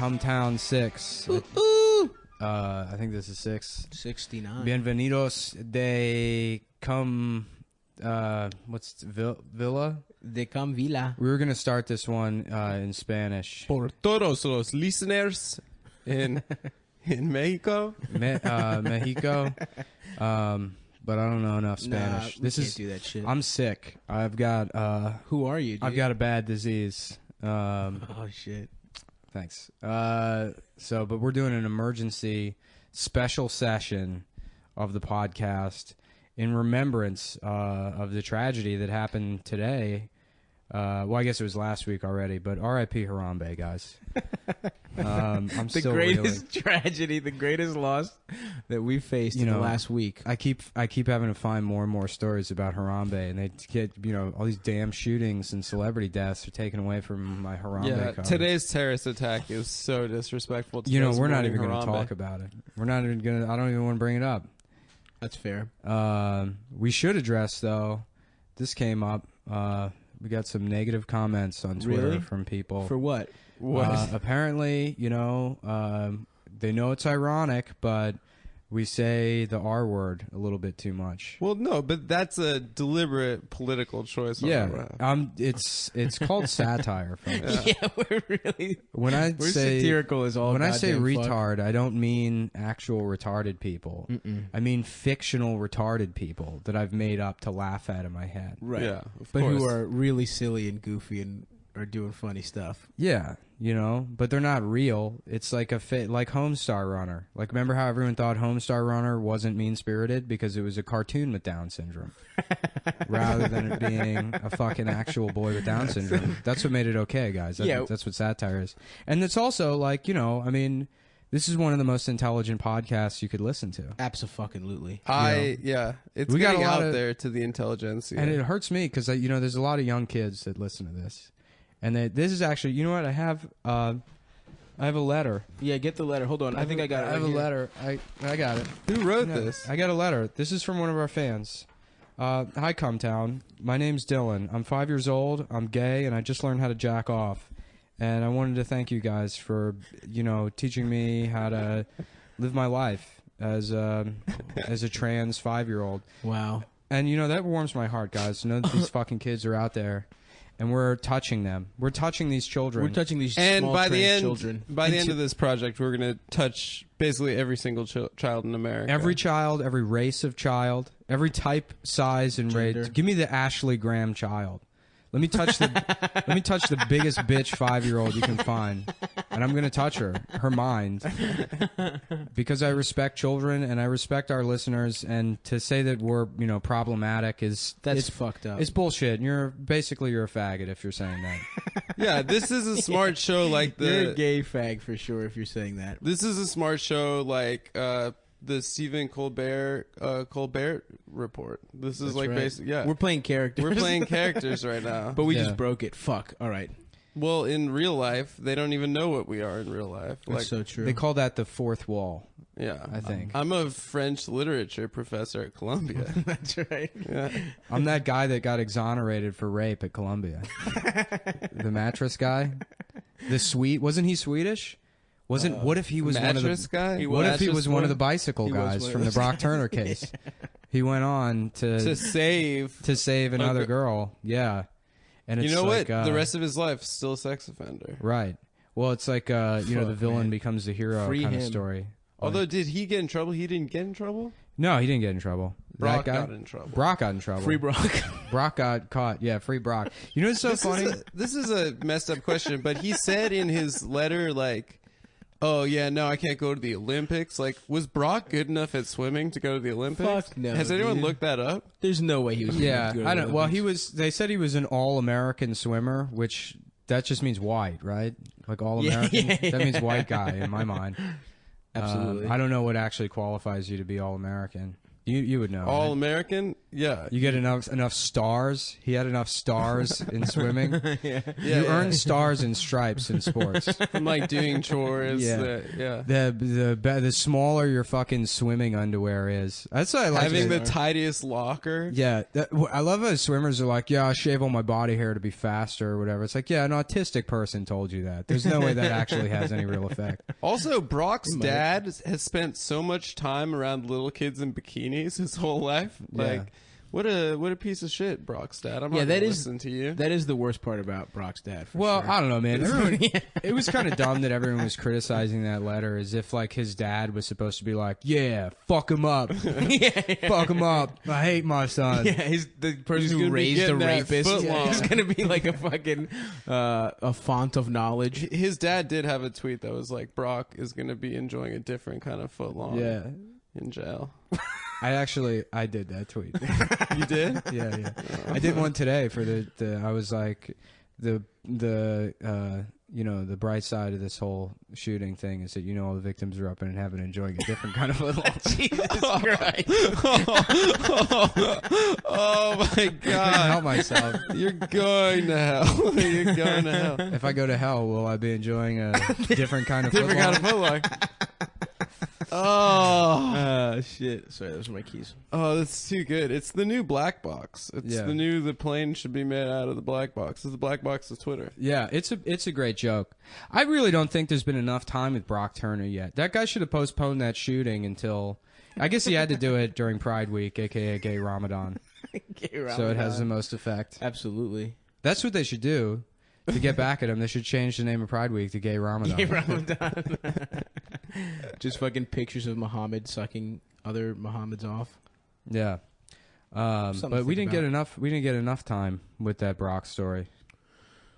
Come Town 6. I think this is 6. 69. Bienvenidos de Come... what's Villa? De Come Villa. We were going to start this one in Spanish. Por todos los listeners in Mexico. Mexico. But I don't know enough Spanish. Nah, can't do that shit. I'm sick. I've got... Who are you, dude? I've got a bad disease. Oh, shit. Thanks. But we're doing an emergency special session of the podcast in remembrance of the tragedy that happened today. Well, I guess it was last week already, but R.I.P. Harambe, guys. I'm the still greatest tragedy, the greatest loss that we faced in the last week. I keep having to find more and more stories about Harambe, and they get all these damn shootings and celebrity deaths are taken away from my Harambe coverage. Today's terrorist attack is so disrespectful. We're not even going to talk about it. We're not even going to. I don't even want to bring it up. That's fair. We should address though. This came up. We got some negative comments on Twitter from people. For what? Apparently, they know it's ironic, but we say the R word a little bit too much. Well, no, but that's a deliberate political choice. It's called satire, folks. Yeah, we're really we're satirical as all. When I say retard, fuck. I don't mean actual retarded people. I mean fictional retarded people that I've made up to laugh at in my head. Right. Yeah, but who are really silly and goofy and are doing funny stuff. Yeah. But they're not real. It's like like Homestar Runner. Like, remember how everyone thought Homestar Runner wasn't mean-spirited because it was a cartoon with Down syndrome, rather than it being a fucking actual boy with Down syndrome. That's what made it okay, guys. That's what satire is. And it's also like, this is one of the most intelligent podcasts you could listen to. Absolutely. It's getting out there to the intelligence. Yeah. And it hurts me because there's a lot of young kids that listen to this. And this is actually, you know what? I have a letter. Yeah, get the letter. Hold on. I think I got it. I have a letter. I got it. Who wrote this? I got a letter. This is from one of our fans. Hi, Cumtown. My name's Dylan. I'm 5 years old. I'm gay, and I just learned how to jack off. And I wanted to thank you guys for, teaching me how to live my life as a trans 5-year-old. Wow. And, that warms my heart, guys, to know that these fucking kids are out there. And we're touching them. We're touching these children. We're touching these small trans children. By the end of this project, we're going to touch basically every single child in America. Every child, every race of child, every type, size, and race. Give me the Ashley Graham child. Let me touch the biggest bitch 5-year-old you can find, and I'm gonna touch her mind, because I respect children and I respect our listeners. And to say that we're problematic it's fucked up. It's bullshit. And you're a faggot if you're saying that. Yeah, this is a smart show like you're a gay fag for sure if you're saying that. This is a smart show like the Stephen Colbert report. This is basically We're playing characters. We're playing characters right now. But we just broke it. Fuck. All right. Well, in real life, they don't even know what we are in real life. That's so true. They call that the fourth wall. Yeah, I think. I'm a French literature professor at Columbia. That's right. Yeah. I'm that guy that got exonerated for rape at Columbia. The mattress guy. Wasn't he Swedish? What if he was one of the guy? What if he was one of the bicycle guys from the Brock Turner case? He went on to save another girl. Yeah, and it's what? The rest of his life, still a sex offender. Right. Well, it's like the villain becomes the hero kind of story. Although, did he get in trouble? He didn't get in trouble. No, he didn't get in trouble. Brock got in trouble. Brock got in trouble. Free Brock. Brock got caught. Yeah, free Brock. What's so funny? This is a messed up question, but he said in his letter oh, yeah, no, I can't go to the Olympics. Was Brock good enough at swimming to go to the Olympics? Fuck no. Has anyone looked that up? There's no way he was. Yeah, I don't. Well, they said he was an all-American swimmer, which that just means white, right? Like all-American. That means white guy in my mind. Absolutely. I don't know what actually qualifies you to be all-American. You would know. All right? American? Yeah. You get enough stars. He had enough stars in swimming. You earn stars and stripes in sports. From like doing chores. Yeah. The smaller your fucking swimming underwear is. That's what I like. Having the tidiest locker. Yeah. I love how swimmers are like, yeah, I shave all my body hair to be faster or whatever. It's like, yeah, an autistic person told you that. There's no way that actually has any real effect. Also, Brock's dad has spent so much time around little kids in bikinis his whole life. Like, what a piece of shit, Brock's dad. I'm not gonna listen to you. That is the worst part about Brock's dad. Well, sure. I don't know, man. Everyone, it was kind of dumb that everyone was criticizing that letter as if like his dad was supposed to be like, yeah, fuck him up, fuck him up. I hate my son. Yeah, the person who raised a rapist is gonna be like a fucking a font of knowledge. His dad did have a tweet that was like, Brock is gonna be enjoying a different kind of footlong. Yeah. In jail. I did that tweet. You did? Yeah. I did one today for I was like, the bright side of this whole shooting thing is that, all the victims are up in heaven enjoying a different kind of football. Jesus Christ. Oh my I couldn't God. help myself. You're going to hell. You're going to hell. If I go to hell, will I be enjoying a different kind of Different football? kind of footlong. Oh. Shit. Sorry, those are my keys. Oh, that's too good. It's the new black box. It's the plane should be made out of the black box. It's the black box of Twitter. Yeah, it's a great joke. I really don't think there's been enough time with Brock Turner yet. That guy should have postponed that shooting until, I guess he had to do it during Pride Week, aka Gay Ramadan. So it has the most effect. Absolutely. That's what they should do. To get back at him, they should change the name of Pride Week to Gay Ramadan. Gay Ramadan. Just fucking pictures of Muhammad sucking other Muhammads off. Yeah. But we didn't get enough. We didn't get enough time with that Brock story.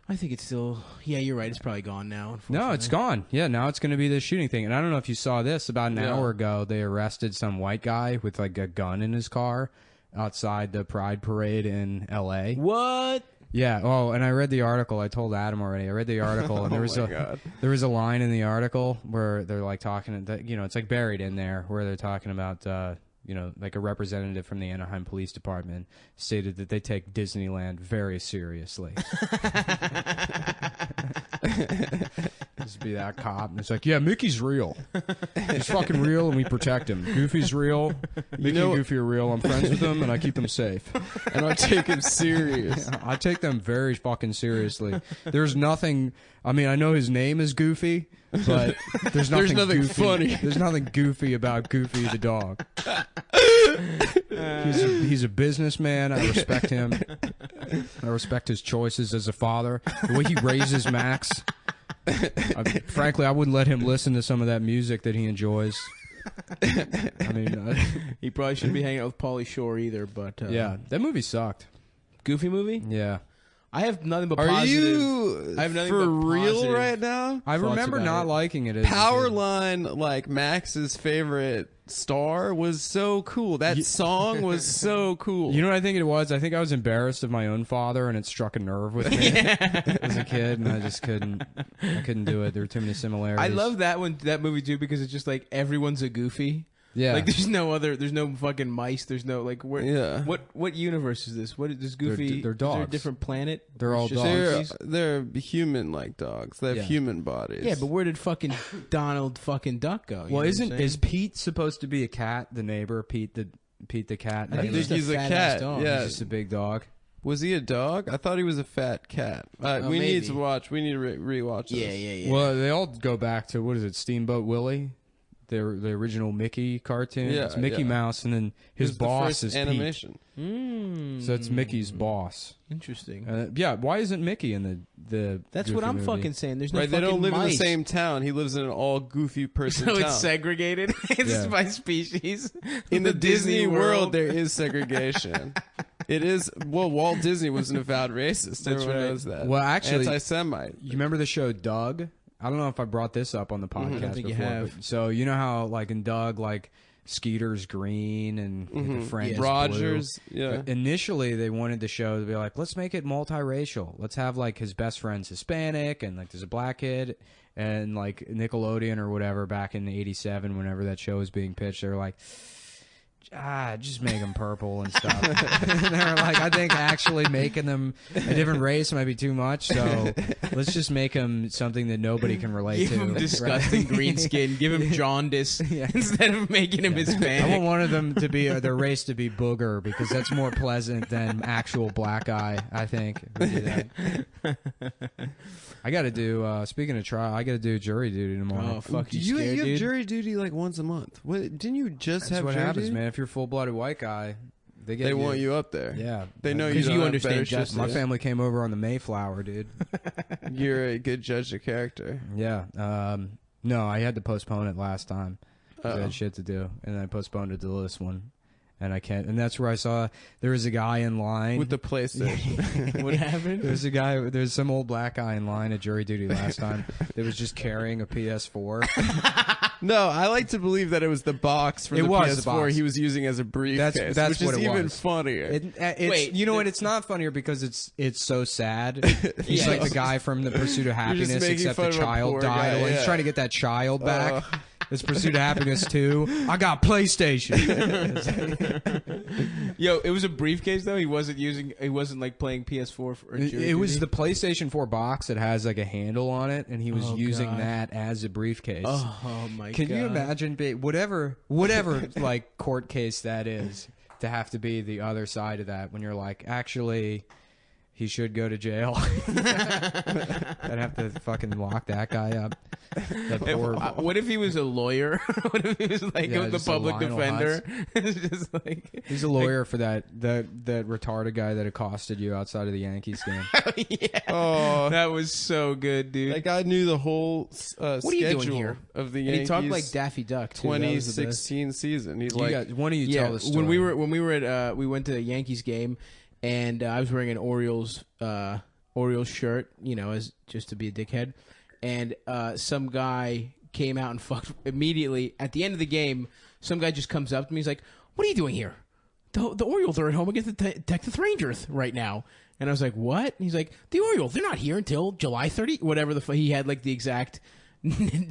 I think it's still. Yeah, you're right. It's probably gone now. No, it's gone. Yeah, now it's going to be this shooting thing. And I don't know if you saw this. About an hour ago, they arrested some white guy with like a gun in his car outside the Pride Parade in L.A. What? Yeah. Oh, and I read the article. I told Adam already. I read the article, and there was a line in the article where they're like talking. It's like buried in there where they're talking about. Like a representative from the Anaheim Police Department stated that they take Disneyland very seriously. Just be that cop, and it's like, yeah, Mickey's real. He's fucking real, and we protect him. Goofy's real. Mickey and Goofy are real. I'm friends with them, and I keep them safe. And I take him serious. Yeah, I take them very fucking seriously. There's nothing. I mean, I know his name is Goofy, but there's nothing nothing goofy. funny. There's nothing goofy about Goofy the dog. He's a businessman. I respect him. I respect his choices as a father. The way he raises Max. Frankly, I wouldn't let him listen to some of that music that he enjoys. I mean, he probably shouldn't be hanging out with Pauly Shore either. But yeah, that movie sucked. Goofy movie? Yeah. I have nothing but Are positive. you I have nothing for but real positive right now? I remember about not it. liking it. As a kid. Powerline, like Max's favorite star, was so cool. That song was so cool. You know what I think it was? I think I was embarrassed of my own father, and it struck a nerve with me as a kid, and I just couldn't. I couldn't do it. There were too many similarities. I love that movie too, because it's just like everyone's a Goofy. Yeah. Like there's no fucking mice. There's no like what universe is this? What is Goofy? They're dogs. Is there a different planet? They're all It's just dogs. monkeys? They're human-like dogs. They have human bodies. Yeah, but where did fucking Donald fucking Duck go? You know what I'm saying? Is Pete supposed to be a cat? The neighbor, Pete the cat. I think think he's a fat-ass cat, dog. yeah. He's just a big dog. Was he a dog? I thought he was a fat cat. We maybe. need to watch. We need to rewatch this. Yeah. Well, they all go back to what is it? Steamboat Willie, the original Mickey cartoon. Yeah, it's Mickey Mouse, and then his It was boss the first is animation. Pete. So it's Mickey's boss. Interesting. Yeah. Why isn't Mickey in the? That's Goofy what I'm movie? fucking saying. There's no Right, fucking they don't live in the mice. same town. He lives in an all goofy person So town. it's segregated. It's Yeah. by species. In the Disney world, there is segregation. It is. Well, Walt Disney was an avowed racist. Everyone knows that. Well, actually, anti-Semite. You remember the show Doug? I don't know if I brought this up on the podcast I don't think you before. have. But, so you know how like in Doug, like Skeeter's green and the Frank is Rogers. blue? Yeah. Initially, they wanted the show to be like, let's make it multiracial. Let's have like his best friend's Hispanic and like there's a black kid. And like Nickelodeon or whatever back in '87, whenever that show was being pitched, they were like, just make them purple and stuff. And they're like, I think actually making them a different race might be too much, so let's just make them something that nobody can relate Give to. him disgusting green skin. Give him jaundice instead of making him Hispanic. I want one of them to be their race to be booger because that's more pleasant than actual black eye. I think. If we do that. I got to do. Speaking of trial, I got to do jury duty tomorrow. Oh fuck You scared, have dude? jury duty like once a month. What? Didn't you just That's have what jury happens, duty? man. If you're a full-blooded white guy, they Want you up there. Yeah, They know you 'Cause don't you have understand better justice. My shit. family came over on the Mayflower, dude. You're a good judge of character. Yeah. No, I had to postpone it last time. 'Cause I Uh-oh. had shit to do, and I postponed it to this one. And I can't. And that's where I saw there was a guy in line With the PlayStation. What happened? There's a guy. There's some old black guy in line at jury duty last time that was just carrying a PS4. No, I like to believe that it was the box from It the was the PS4 box. he was using as a briefcase, That's which what is it even was. funnier. It's, Wait, you know what? It's not funnier because it's so sad. He's Yeah. like the guy from The Pursuit of Happiness, making except fun the of a child poor died. guy, Well, He's yeah. trying to get that child back. It's Pursuit of Happiness 2. I got PlayStation. Yo, it was a briefcase though. He wasn't like playing PS4 for jury It was duty? the PlayStation 4 box that has like a handle on it, and he was Oh, using God. that as a briefcase. Oh my god. Can you imagine whatever like court case that is to have to be the other side of that when you're like, actually, he should go to jail. I'd have to fucking lock that guy up. That poor. What if he was a lawyer? What if he was like Yeah, the just a public Lionel defender? It's just like He's a lawyer for that retarded guy that accosted you outside of the Yankees game. yeah. Oh, That was so good, dude. that guy knew the whole What are you doing schedule here? of the And Yankees. he talked like Daffy Duck too. That was the best. 2016 season. He's You like, got, one of you Yeah, tell the story. when we were at we went to a Yankees game, and I was wearing an Orioles shirt, you know, as just to be a dickhead, and some guy came out and fucked immediately at the end of the game. Some guy just comes up to me. He's like, "What are you doing here? The Orioles are at home against the Texas Rangers right now." And I was like, "What?" And he's like, "The Orioles, they're not here until July 30, whatever he had like the exact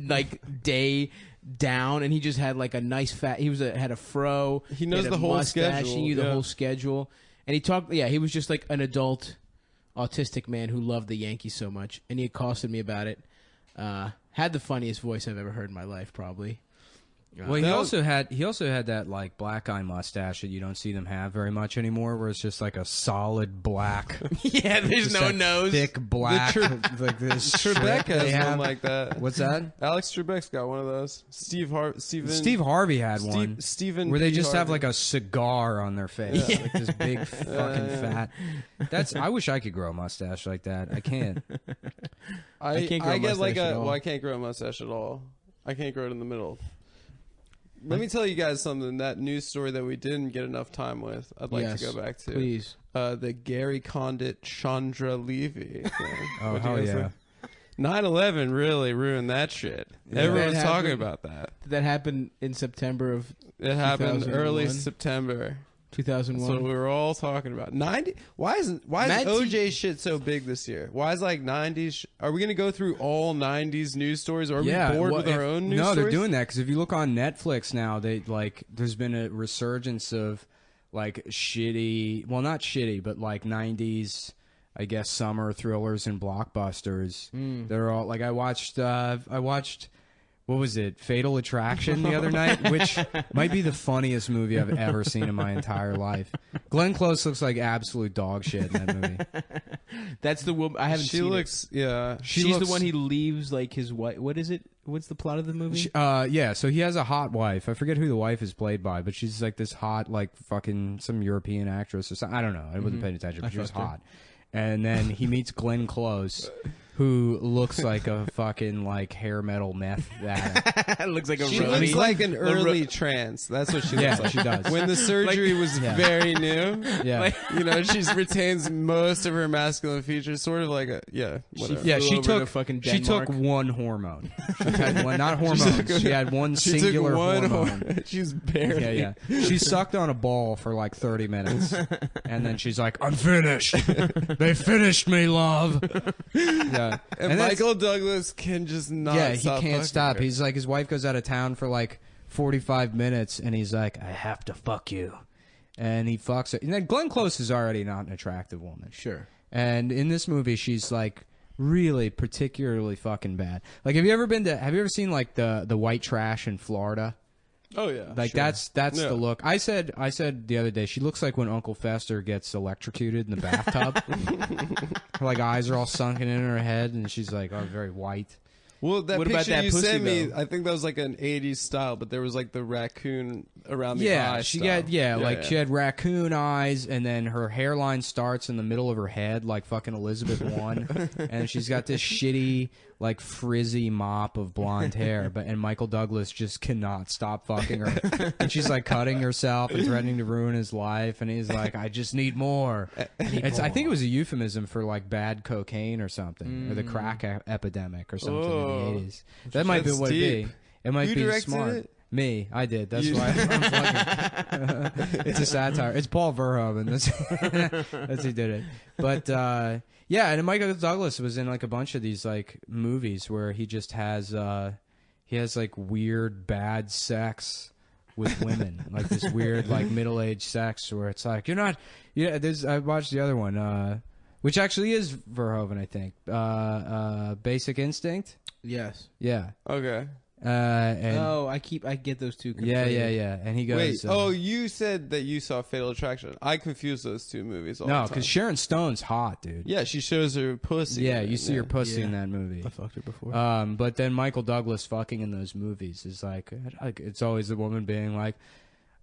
like day down, and he just had like a nice fat. He had a fro. He knows had a the whole mustache, schedule, He knew the yeah. whole schedule, and he talked. Yeah, he was just like an adult, autistic man who loved the Yankees so much, and he accosted me about it. Had the funniest voice I've ever heard in my life, probably. Well, he That also had that like black eye mustache that you don't see them have very much anymore, where it's just like a solid black, Yeah, there's just no that nose. thick black, like this. Trebek strip has they one have. like that. What's that? Alex Trebek's got one of those. Steve Harvey had one. Stephen Where they P. just have Harvey. like a cigar on their face, Yeah. like this big fucking fat. I wish I could grow a mustache like that. I can't. I can't grow a get like mustache at all. I can't grow a mustache at all. I can't grow it in the middle. Let me tell you guys something. That news story that we didn't get enough time with, I'd like Yes, to go back to. please. The Gary Condit Chandra Levy thing. Oh, What'd you hell guys yeah. think? 9/11 really ruined that shit. Yeah. Everyone's That talking happened. about that. Did that happen in September of It happened 2001? early September. That's 2001? what we were all talking about. 90. Why is Matt OJ shit so big this year? Why is like 90s? Are we gonna go through all 90s news stories? Or are we bored with our own news No, stories? they're doing that because if you look on Netflix now, there's been a resurgence of like shitty, well, not shitty, but like 90s, I guess, summer thrillers and blockbusters. They're all like I watched. What was it? Fatal Attraction the other night, which might be the funniest movie I've ever seen in my entire life. Glenn Close looks like absolute dog shit in that movie. That's the woman. I haven't She seen looks, yeah. it. She's the one he leaves like his wife. What is it? What's the plot of the movie? Yeah, so he has a hot wife. I forget who the wife is played by, but she's like this hot, like fucking some European actress or something. I don't know. I wasn't paying attention, but she was fucked her. hot. And then he meets Glenn Close, who looks like a fucking like hair metal meth addict. Looks like a She roadie. looks like an early trance. That's what she looks Yeah, like. she does. When the surgery was Yeah. very new, Yeah. you know, she retains most of her masculine features. Sort of like a whatever. Yeah, flew she over took to fucking she took Denmark. one hormone. She had one, not hormones. She had one She singular took one hormone. She's barely. Yeah. She sucked on a ball for like 30 minutes, and then she's like, "I'm finished. They finished me, love." Yeah, And that's- Michael Douglas can just not. yeah, he stop can't fucking stop. her. He's like, his wife goes out of town for like 45 minutes, and he's like, I have to fuck you. And he fucks her. And then Glenn Close is already not an attractive woman. Sure. And in this movie, she's like really particularly fucking bad. Like, have you ever seen like the white trash in Florida? Oh yeah, Like sure. that's Yeah. the look. I said the other day, she looks like when Uncle Fester gets electrocuted in the bathtub. Her like eyes are all sunken in her head, and she's like, oh, very white. Well, that What picture about that you pussy, sent me, though? I think that was like an '80s style, but there was like the raccoon around the Yeah, eye. she style. got she had raccoon eyes, and then her hairline starts in the middle of her head, like fucking Elizabeth I, and she's got this shitty, like frizzy mop of blonde hair. And Michael Douglas just cannot stop fucking her, and she's like cutting herself and threatening to ruin his life, and he's like, I just need more. I think it was a euphemism for like bad cocaine or something, or the crack epidemic or something in the '80s. That might be That's what it deep. be. It might Who be directed smart. it? Me, I did. That's why I'm fucking. It's a satire. It's Paul Verhoeven. That's who did it. But yeah, and Michael Douglas was in like a bunch of these like movies where he just has like weird bad sex with women, like this weird like middle-aged sex where it's like you're not. Yeah, I watched the other one, which actually is Verhoeven, I think. Basic Instinct. Yes. Yeah. Okay. And I get those two. yeah. conflated. And he goes, Wait. You said that you saw Fatal Attraction. I confuse those two movies all the no, time. because Sharon Stone's hot, dude. Yeah, she shows her pussy. Yeah, in you it, see her pussy Yeah. in that movie. I fucked her before. But then Michael Douglas fucking in those movies is like it's always the woman being like,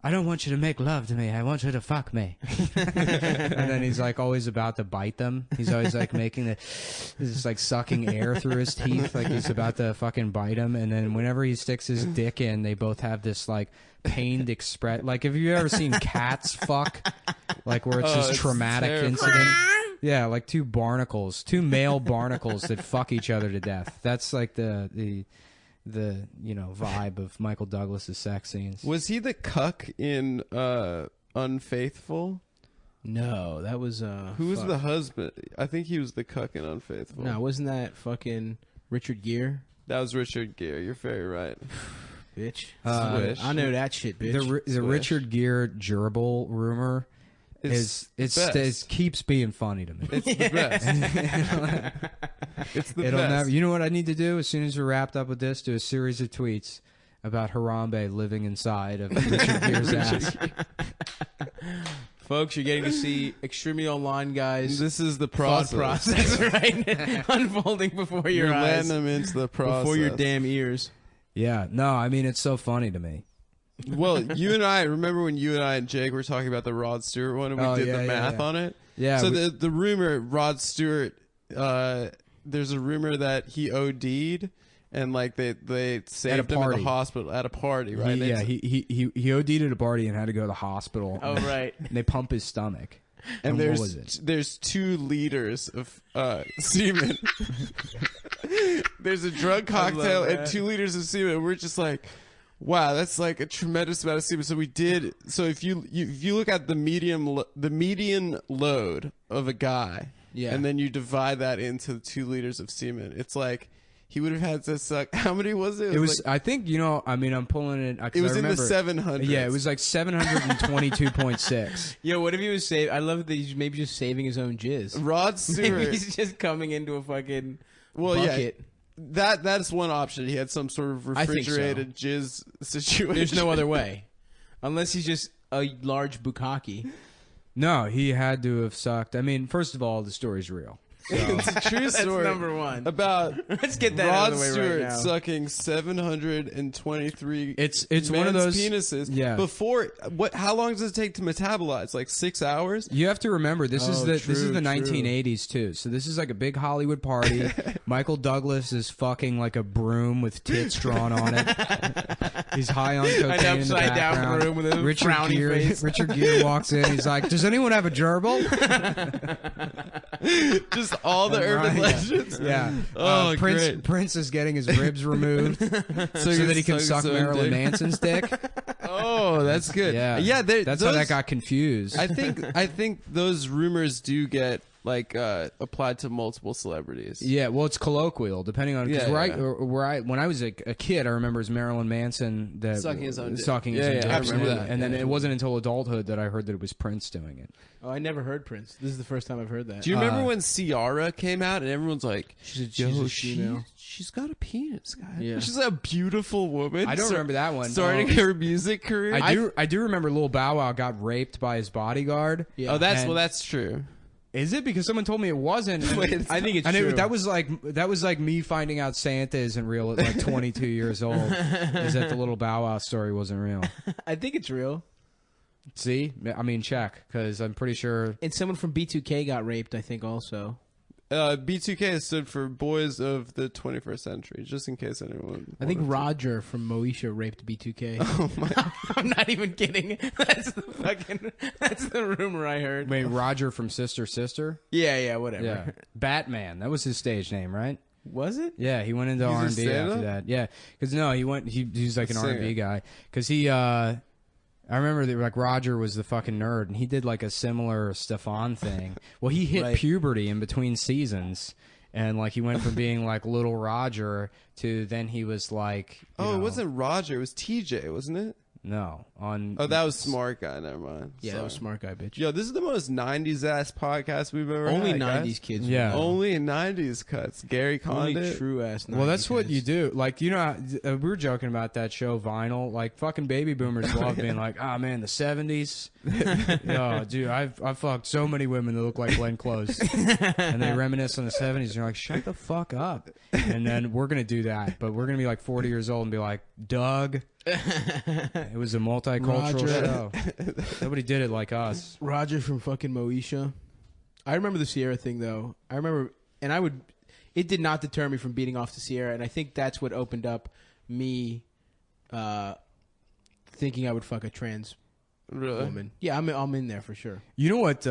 I don't want you to make love to me. I want you to fuck me. And then he's like always about to bite them. He's always like making this like sucking air through his teeth, like he's about to fucking bite him. And then whenever he sticks his dick in, they both have this like pained express. Like, have you ever seen cats fuck? Like where it's this it's traumatic terrifying. incident. Yeah, like two male barnacles that fuck each other to death. That's like the vibe of Michael Douglas's sex scenes. Was he the cuck in Unfaithful? No, that was Who was the husband? I think he was the cuck in Unfaithful. No, wasn't that fucking Richard Gere? That was Richard Gere. You're very right. Bitch. Swish. I know that shit, bitch. The Richard Gere gerbil rumor keeps being funny to me. It's the best. It's the It'll best. never. You know what I need to do as soon as we're wrapped up with this? Do a series of tweets about Harambe living inside of Richard Gere's ass. Folks, you're getting to see Extremely Online guys. This is the thought process. process, right? Unfolding before your You're eyes. letting them into the process. Before your damn ears. Yeah, no, I mean it's so funny to me. Well, you and I remember when you and I and Jake were talking about the Rod Stewart one, and we did the math on it. Yeah. So the rumor, Rod Stewart, there's a rumor that he OD'd, and like they saved him at the hospital at a party, right? He OD'd at a party and had to go to the hospital. Oh, right. And they pump his stomach. And what was it? there's 2 liters of semen. There's a drug cocktail and 2 liters of semen. We're just like, wow, that's like a tremendous amount of semen. So we did. So if you look at the median load of a guy, Yeah. and then you divide that into the 2 liters of semen, it's like he would have had to suck. How many was it? It was. Like, I think I'm pulling it. it was I remember, in the 700s. Yeah, it was like 722.6. Yo, what if he was saving? I love that he's maybe just saving his own jizz. Rod Maybe Stewart. he's just coming into a fucking Yeah. bucket. That's one option. He had some sort of I think so. refrigerated jizz situation. There's no other way. Unless he's just a large bukkake. No, he had to have sucked. I mean, first of all, the story's real. So. It's a true That's story. number one. About Let's get that Rod out of the way Stewart right now. sucking 723. It's men's one of those penises. Yeah. Before what? How long does it take to metabolize? Like 6 hours. You have to remember this is the true. 1980s too. So this is like a big Hollywood party. Michael Douglas is fucking like a broom with tits drawn on it. He's high on cocaine. An in the upside down background. broom with a frowny face. Richard Gere walks in. He's like, "Does anyone have a gerbil?" Just all the urban Right, legends. Yeah. Oh, great. Prince is getting his ribs removed so that he can suck his own Marilyn dick. Manson's dick. Oh, that's good. Yeah. Yeah. That's how that got confused. I think those rumors do get like applied to multiple celebrities. Yeah, well, it's colloquial, depending on because Yeah, when I was a kid, I remember it was Marilyn Manson that Sucking his own dick. sucking his own Yeah, dick. I remember that. And then Yeah. it wasn't until adulthood that I heard that it was Prince doing it. Oh, I never heard Prince. This is the first time I've heard that. Do you remember when Ciara came out and everyone's like, She's a female. she's got a penis, guys. Yeah. She's a beautiful woman. I don't remember that one. Starting her music career. I do remember Lil Bow Wow got raped by his bodyguard. Yeah. Oh, And- that's true. Is it? Because someone told me it wasn't. Wait, I think it's and true. that was like me finding out Santa isn't real at like 22 years old. Is that the Little Bow Wow story wasn't real? I think it's real. See, I mean, check because I'm pretty sure. And someone from B2K got raped, I think, also. B2K stood for Boys of the 21st Century, just in case anyone. I think wanted to- Roger from Moesha raped B2K. Oh my! I'm not even kidding. That's the rumor I heard. Wait, Roger from Sister Sister? Yeah, whatever. Yeah, Batman. That was his stage name, right? Was it? Yeah, he went into He's a R&B stand-up? after that. Yeah, because no, he's like an Singer. R&B guy. Because I remember that like Roger was the fucking nerd, and he did like a similar Stefan thing. Well, he hit Right. puberty in between seasons, and like he went from being like little Roger to then he was like, Oh, it wasn't Roger. It was TJ, wasn't it? no on. Oh, that was Smart Guy. Never mind. Yeah, that Sorry. was smart guy, bitch. Yo, this is the most 90s ass podcast we've ever Only had. 90s guys. kids. Yeah. Only 90s cuts. Gary Only Condit. true ass 90s Well, that's what guys. you do. Like, you know, we were joking about that show, Vinyl. Like, fucking baby boomers love being like, ah, man, the 70s. Oh, dude, I've fucked so many women that look like Glenn Close. And they reminisce on the 70s. And you're like, shut the fuck up. And then we're going to do that. But we're going to be like 40 years old and be like, Doug. It was a multicultural Roger. show. Nobody did it like us. Roger from fucking Moesha. I remember the Sierra thing though. I remember, and it did not deter me from beating off to Sierra, and I think that's what opened up me thinking I would fuck a trans Really? woman. Yeah, I'm in there for sure. You know what?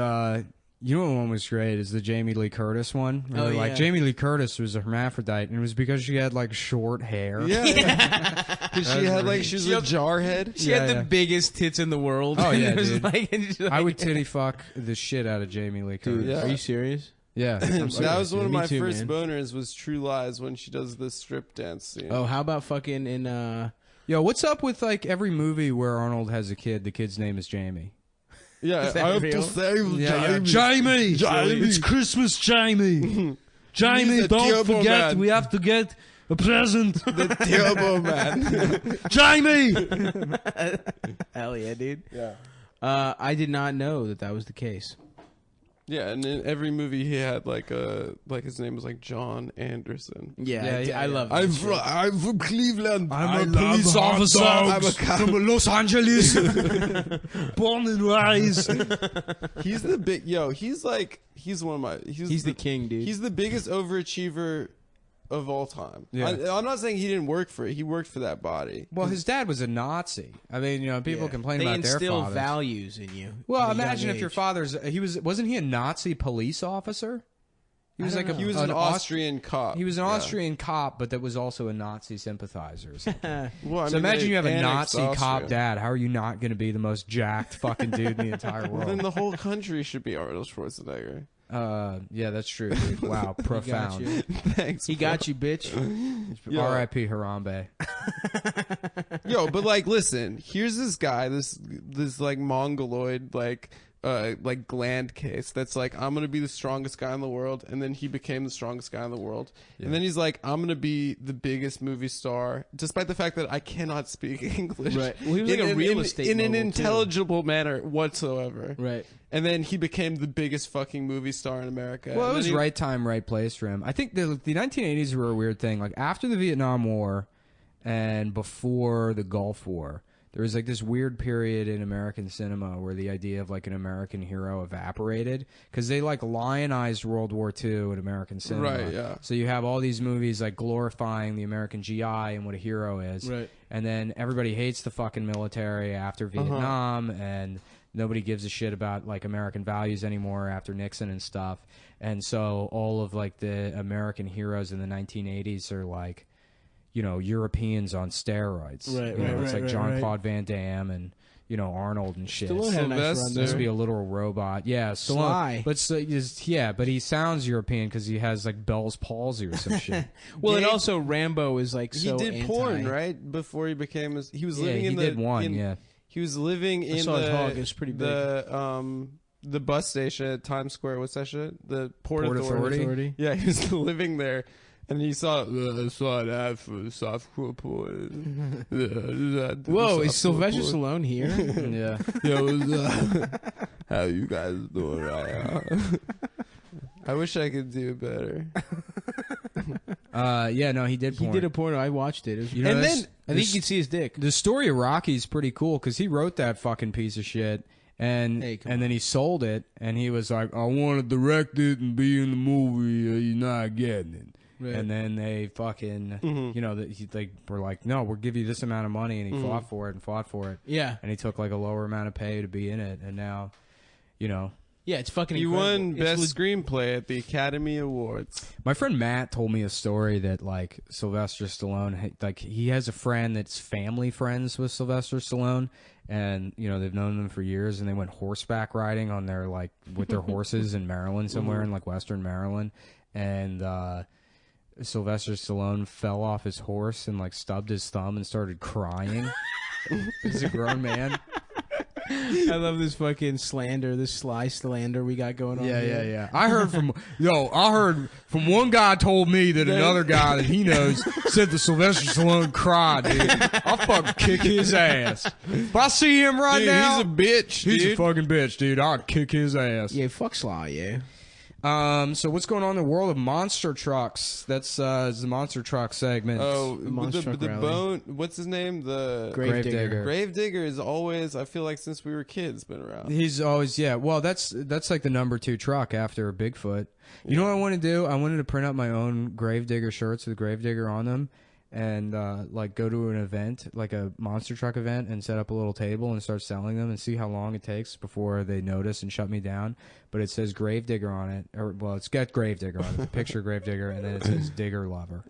You know what one was great is the Jamie Lee Curtis one. Where Oh, like yeah. Jamie Lee Curtis was a hermaphrodite, and it was because she had like short hair. Yeah. Because she had like, she was a jarhead. She Yeah, had the yeah. biggest tits in the world. Oh, yeah, It was dude. like- I would titty fuck the shit out of Jamie Lee Curtis. Dude, Yeah. are you serious? Yeah, I'm That serious, was one of dude. Me my too, first man. boners was True Lies when she does the strip dance scene. Oh, how about fucking in Yo, what's up with like every movie where Arnold has a kid? The kid's name is Jamie. yeah, Is that I have real? to save Yeah, Jamie. Jamie, it's Christmas, Jamie. Jamie, He's a don't turbo forget, man. we have to get a present. The Turbo Man. Jamie. hell yeah, dude. Yeah. I did not know that was the case. Yeah, and in every movie he had like his name was like John Anderson. Yeah, Yeah, I love that I'm shit. from Cleveland. I'm a police officer I'm a cop. from Los Angeles, born and raised. He's the big he's one of my He's the king, dude. He's the biggest overachiever of all time. Yeah. I'm not saying he didn't work for it. He worked for that body. Well, his dad was a Nazi. I mean, you know, people Yeah. complain they about their instill fathers. values in you. Well, at a imagine young if your age. father's wasn't he a Nazi police officer? He was I like don't a know. He was an Austrian cop. He was an Yeah. Austrian cop, but that was also a Nazi sympathizer. Or something. Well, I So mean, imagine they you have a annexed Nazi cop Austria. dad. How are you not going to be the most jacked fucking dude in the entire Well, then world? the whole country should be Arnold Schwarzenegger. Yeah, that's true. Dude. Wow, He got profound. you. Thanks. He got you, bitch. Yo. R.I.P. Harambe. Yo, but like, listen. Here's this guy, this like mongoloid, like gland case. That's like, I'm gonna be the strongest guy in the world, and then he became the strongest guy in the world, and then he's like, I'm gonna be the biggest movie star, despite the fact that I cannot speak English. Right. Well, he was like a real estate in an mogul, too. intelligible manner whatsoever. Right. And then he became the biggest fucking movie star in America. Well, it And was then he- right time, right place for him. I think the 1980s were a weird thing. Like after the Vietnam War and before the Gulf War, there was like this weird period in American cinema where the idea of like an American hero evaporated because they like lionized World War II in American cinema. Right, yeah. So you have all these movies like glorifying the American GI and what a hero is. Right. And then everybody hates the fucking military after Vietnam and nobody gives a shit about like American values anymore after Nixon and stuff. And so all of like the American heroes in the 1980s are like, you know, Europeans on steroids. Right, You know, right, it's right, like right, Jean-Claude Van Damme and, Arnold and shit. Stallone had a nice run Sylvester. Supposed to be there. a literal robot. Yeah, Sly. Stallone. But he sounds European because he has like Bell's palsy or some shit. Well, and Gabe- also Rambo is like He so did anti. porn right before he became. He was Yeah, living he in the. did one. in- Yeah, He was living in saw his the. hog. It was pretty big. The bus station at Times Square. What's that shit? The Port Port Authority. Authority. Yeah, he was living there, and he saw that for softcore porn. Whoa, is Sylvester Stallone here? yeah. Yo, how you guys doing right now? I wish I could do better. Yeah, no, he did. He Porn. did a porno. I watched it. It was- You know, and this- then I think you can see his dick. The story of Rocky's pretty cool because he wrote that fucking piece of shit, and Hey, come and then he sold it, and he was like, "I want to direct it and be in the movie. You're not getting it." Right. And then they fucking, they were like, "No, we'll give you this amount of money," and he fought for it and fought for it, Yeah, and he took like a lower amount of pay to be in it, and now, yeah, it's fucking. You incredible. won It's Best Screenplay at the Academy Awards. My friend Matt told me a story that like Sylvester Stallone, like he has a friend that's family friends with Sylvester Stallone, and they've known them for years, and they went horseback riding on their like with their horses in Maryland somewhere in like Western Maryland, and Sylvester Stallone fell off his horse and like stubbed his thumb and started crying. He's a grown man. I love this fucking slander, this sly slander we got going on. here. I heard from one guy told me that another guy that he knows said that Sylvester Stallone cried, dude. I'll fucking kick his ass. If I see him right Dude, now, he's a bitch, he's dude. a fucking bitch, dude. I'll kick his ass. Yeah, fuck Sly, yeah. So what's going on in the world of monster trucks? That's the monster truck segment. Oh, Monster Truck the Rally. bone. What's his name? The Gravedigger. Gravedigger is always. I feel like since we were kids, been around. He's always Well, that's like the number 2 truck after Bigfoot. You know what I want to do? I wanted to print out my own Gravedigger shirts with Gravedigger on them, and like go to an event, like a monster truck event, and set up a little table and start selling them and see how long it takes before they notice and shut me down. But it says Gravedigger on it, or well, it's got Gravedigger on it, the picture of Gravedigger, and then it says Digger Lover.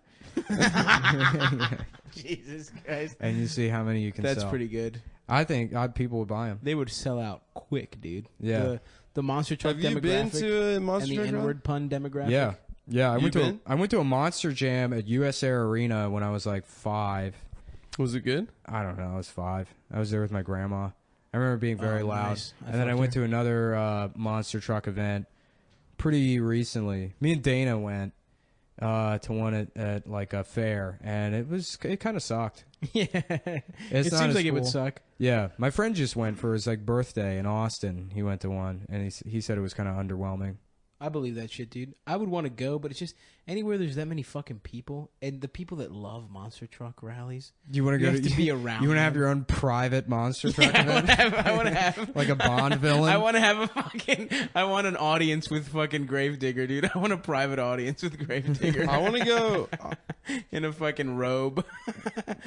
Jesus Christ. And you see how many you can That's sell. pretty good. I think people would buy them. They would sell out quick, dude. Yeah. The monster truck Have you demographic been to a and monster the truck? rally? N-word pun demographic. Yeah. Yeah, been? I went to a Monster Jam at US Air Arena when I was like 5. Was it good? I don't know, I was 5. I was there with my grandma. I remember being very Oh, loud. nice. I And then I fucked went her. to another monster truck event pretty recently. Me and Dana went to one at like a fair, and it kind of sucked. Yeah. It's It not seems as like it would cool. suck. Yeah, my friend just went for his like birthday in Austin. He went to one, and he said it was kind of underwhelming. I believe that shit, dude. I would want to go, but it's just anywhere there's that many fucking people, and the people that love monster truck rallies. You want to You go have to be around You want to have them. your own private monster truck event, I want to have like a Bond villain. I want to have a fucking. I want an audience with fucking Gravedigger, dude. I want a private audience with Gravedigger I want to go. in a fucking robe.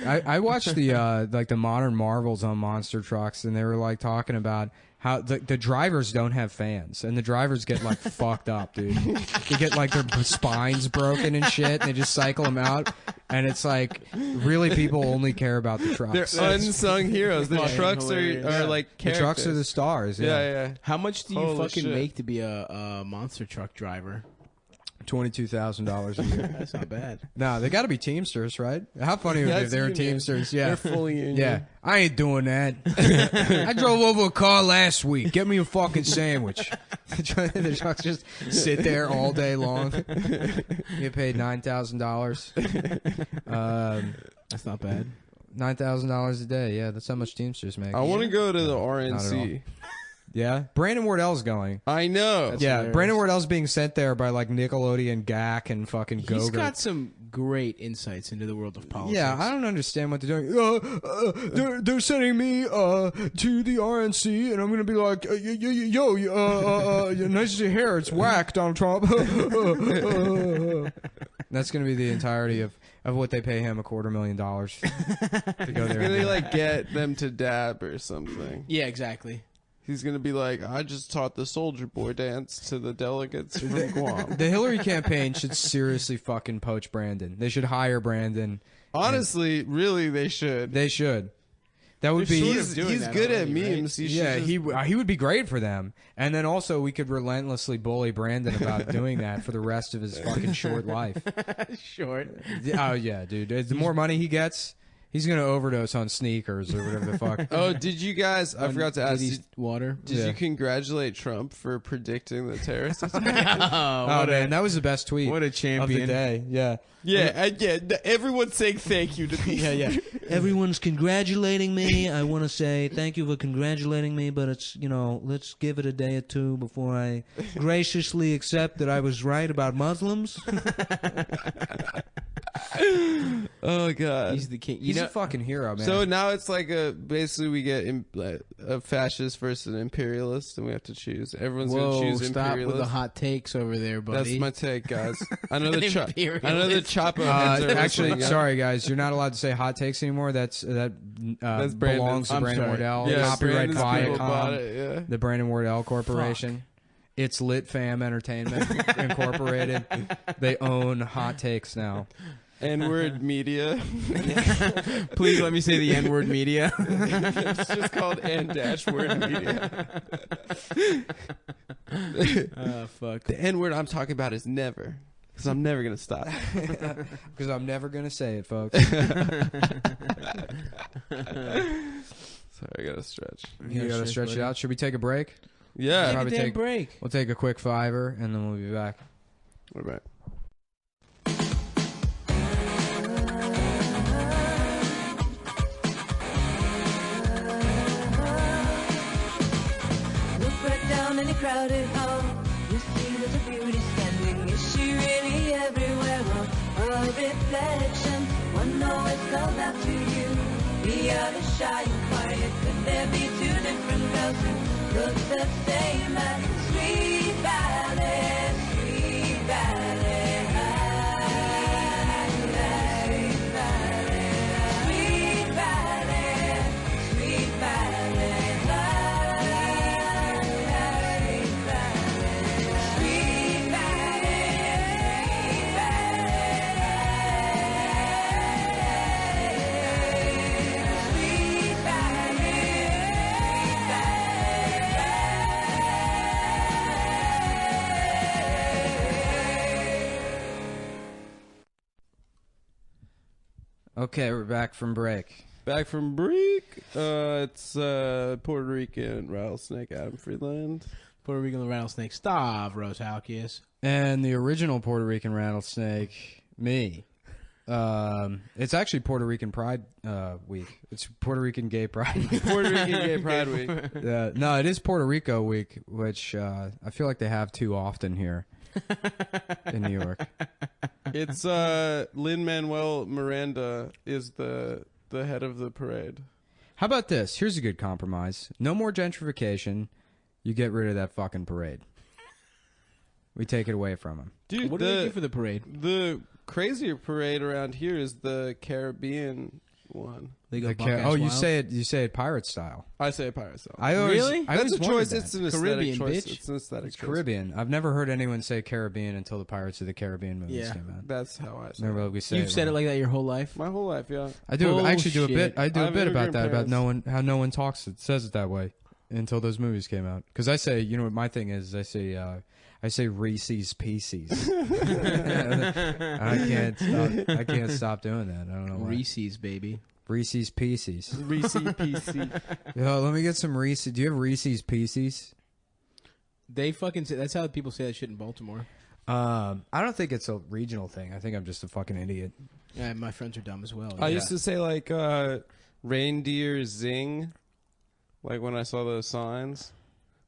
I watched the like the modern Marvels on monster trucks, and they were like talking about how the drivers don't have fans, and the drivers get like fucked up, dude. They get like their spines broken and shit, and they just cycle them out, and it's like really people only care about the They're trucks. unsung heroes. The fucking trucks hilarious. are like The trucks are the characters. stars. Yeah, Yeah, yeah. How much do you Holy fucking shit. make to be a monster truck driver? $22,000 a year. That's not bad. No, they got to be Teamsters, right? How funny would it be if That's they were union. Teamsters? Yeah, They're fully union. yeah. I ain't doing that. I drove over a car last week. Get me a fucking sandwich. The trucks just sit there all day long. Get paid $9,000. That's not bad. $9,000 a day. Yeah, that's how much Teamsters make. I want to go to the not RNC. Yeah, Brandon Wardell's going. I know. That's yeah, hilarious. Brandon Wardell's being sent there by like Nickelodeon, GAC, and fucking He's Gogurt. got some great insights into the world of politics. Yeah, I don't understand what they're doing. They're sending me to the RNC, and I'm gonna be like, yo, nice to see your hair. It's whack, Donald Trump. That's gonna be the entirety of what they pay him, $250,000 to go there. He's gonna like get them to dab or something. Yeah, exactly. He's gonna be like, I just taught the Soldier Boy dance to the delegates from Guam. The Hillary campaign should seriously fucking poach Brandon. They should hire Brandon. Honestly, really, they should. They should. That would be. He's good at memes. He Yeah, should he would be great for them. And then also we could relentlessly bully Brandon about doing that for the rest of his fucking short life. Short. Oh yeah, dude. The more money he gets, he's gonna overdose on sneakers or whatever the fuck. Oh, did you guys? I forgot to ask. Water. Did you congratulate Trump for predicting the terrorist attack? Oh man, that was the best tweet. What a of champion. the day. Yeah. Yeah. Everyone's saying thank you to me. Yeah. Everyone's congratulating me. I want to say thank you for congratulating me, but it's, let's give it a day or two before I graciously accept that I was right about Muslims. Oh god. He's the king. He's a fucking hero, man. So now it's like basically we get a fascist versus an imperialist, and we have to choose. Everyone's Whoa, gonna choose stop imperialist. with the hot takes over there, buddy. That's my take, guys. I know the Imperialist. Chapo heads are actually, listening. sorry guys, you're not allowed to say hot takes anymore. That's Brandon's. belongs to I'm Brandon sorry. Wardell. Yeah, Copyright Brandon's people bought Viacom, it, yeah. the Brandon Wardell Corporation. It's Lit Fam Entertainment Incorporated. They own hot takes now. N-word media. Please let me say the N-word media. It's just called N-word media. Fuck. The N-word I'm talking about is never. Because I'm never going to stop. Because I'm never going to say it, folks. Sorry, I got to stretch. You got to stretch it out. Should we take a break? Yeah. Probably take- break. We'll take a quick fiver, and then we'll be back. We're back. Look right down in a crowded hall. You see there's a beauty standing. Is she really everywhere? Or a reflection? One always calls out to you. The other shy and quiet. Could there be two different girls who look the same at Sweet Valley, Sweet Valley? Sweet Valley, Sweet Valley. Okay, we're back from break. Back from break. It's Puerto Rican rattlesnake Adam Friedland. Puerto Rican rattlesnake Stavros Halkias. And the original Puerto Rican rattlesnake, me. It's actually Puerto Rican Pride Week. It's Puerto Rican Gay Pride Week. Puerto Rican Gay Pride Week. No, it is Puerto Rico Week, which I feel like they have too often here in New York. It's Lin-Manuel Miranda is the head of the parade. How about this? Here's a good compromise. No more gentrification. You get rid of that fucking parade. We take it away from them. Dude, What do they do for the parade? the crazier parade around here is the Caribbean one. They go The buck-ass you wild? say it pirate style. I say pirate style. Really? I That's always a choice. wondered that. It's an aesthetic Caribbean, choice. bitch. It's an aesthetic It's choice. Caribbean. I've never heard anyone say Caribbean until the Pirates of the Caribbean movies Yeah. came out. That's how I say Never it. we say You've said it wrong. like that your whole life? My whole life, yeah. I do. I actually do a Bullshit. bit. I do I a have bit about immigrant that. About parents. how no one talks. It says it that way until those movies came out. Because I say, you know what my thing is? I say Reese's Pieces. I can't stop doing that. I don't know why. Reese's, baby. Reese's Pieces. Reese PC. Yo, let me get some Reese's. Do you have Reese's Pieces? They fucking say that's how people say that shit in Baltimore. I don't think it's a regional thing. I think I'm just a fucking idiot. Yeah, my friends are dumb as well. I Yeah. used to say like reindeer zing, like when I saw those signs.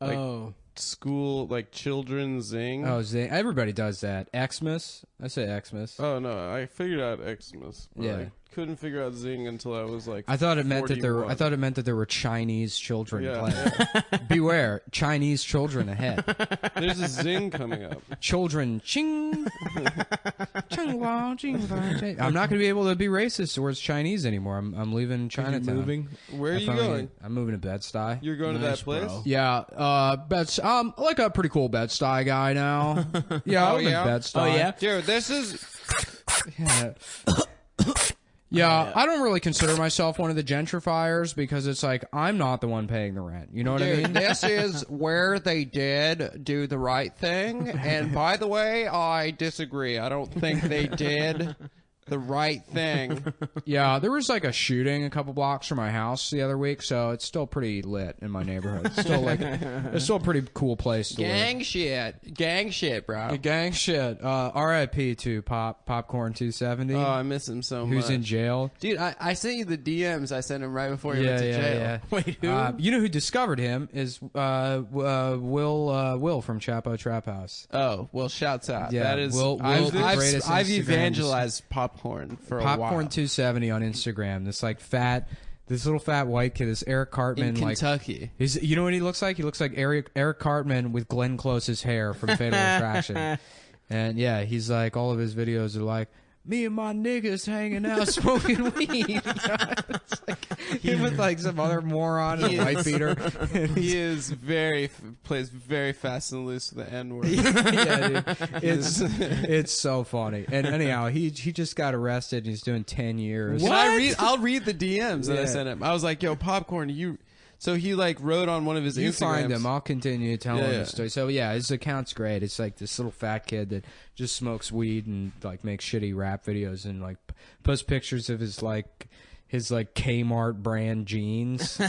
Like, Oh, school, like children zing. Oh, everybody does that. Xmas. I say Xmas. Oh no, I figured out Xmas. But Yeah. I couldn't figure out zing until I was like. I thought it meant that there. 41. I thought it meant that there were Chinese children Yeah. playing. Beware, Chinese children ahead. There's a zing coming up. Children, ching, ching, wah, ching, wah, ching. I'm not going to be able to be racist towards Chinese anymore. I'm leaving Chinatown. moving. Where are I you finally- going? I'm moving to Bed-Stuy. You're going to Nice, that place? bro. Yeah, Bed. Like a pretty cool Bed-Stuy guy now. Yeah, Oh, I'm yeah? in Bed-Stuy. Oh, yeah? Dude, this is. Yeah. Yeah, I don't really consider myself one of the gentrifiers because it's like I'm not the one paying the rent. You know what I mean? This is where they did do the right thing. And by the way, I disagree. I don't think they did the right thing. Yeah, there was like a shooting a couple blocks from my house the other week, so it's still pretty lit in my neighborhood. It's still like it's still a pretty cool place to Gang live. shit, bro. Gang shit. R.I.P. to Popcorn 270. Oh, I miss him so much. Who's in jail? Dude, I sent you the DMs I sent him right before he Yeah, went to yeah, jail. yeah. Wait, who? You know who discovered him is Will from Chapo Trap House. Oh, well, shouts out. Yeah, that is. Will, I've, the I've, greatest I've Instagram evangelized popcorn for a while. Popcorn 270 on Instagram. This like this little fat white kid, this Eric Cartman, in like Kentucky. you know what he looks like? He looks like Eric Cartman with Glenn Close's hair from Fatal Attraction. And yeah, he's like all of his videos are like me and my niggas hanging out smoking weed. It's like, he with like some other moron in a white beater. He is plays very fast and loose with the N word. Yeah, dude. It's so funny. And anyhow, he just got arrested and he's doing 10 years. I'll read the DMs that I Yeah. sent him. I was like, "Yo, popcorn, you." So he like wrote on one of his You Instagrams. find him. I'll continue telling Yeah, yeah. the story. So yeah, his account's great. It's like this little fat kid that just smokes weed and like makes shitty rap videos and like posts pictures of his Kmart brand jeans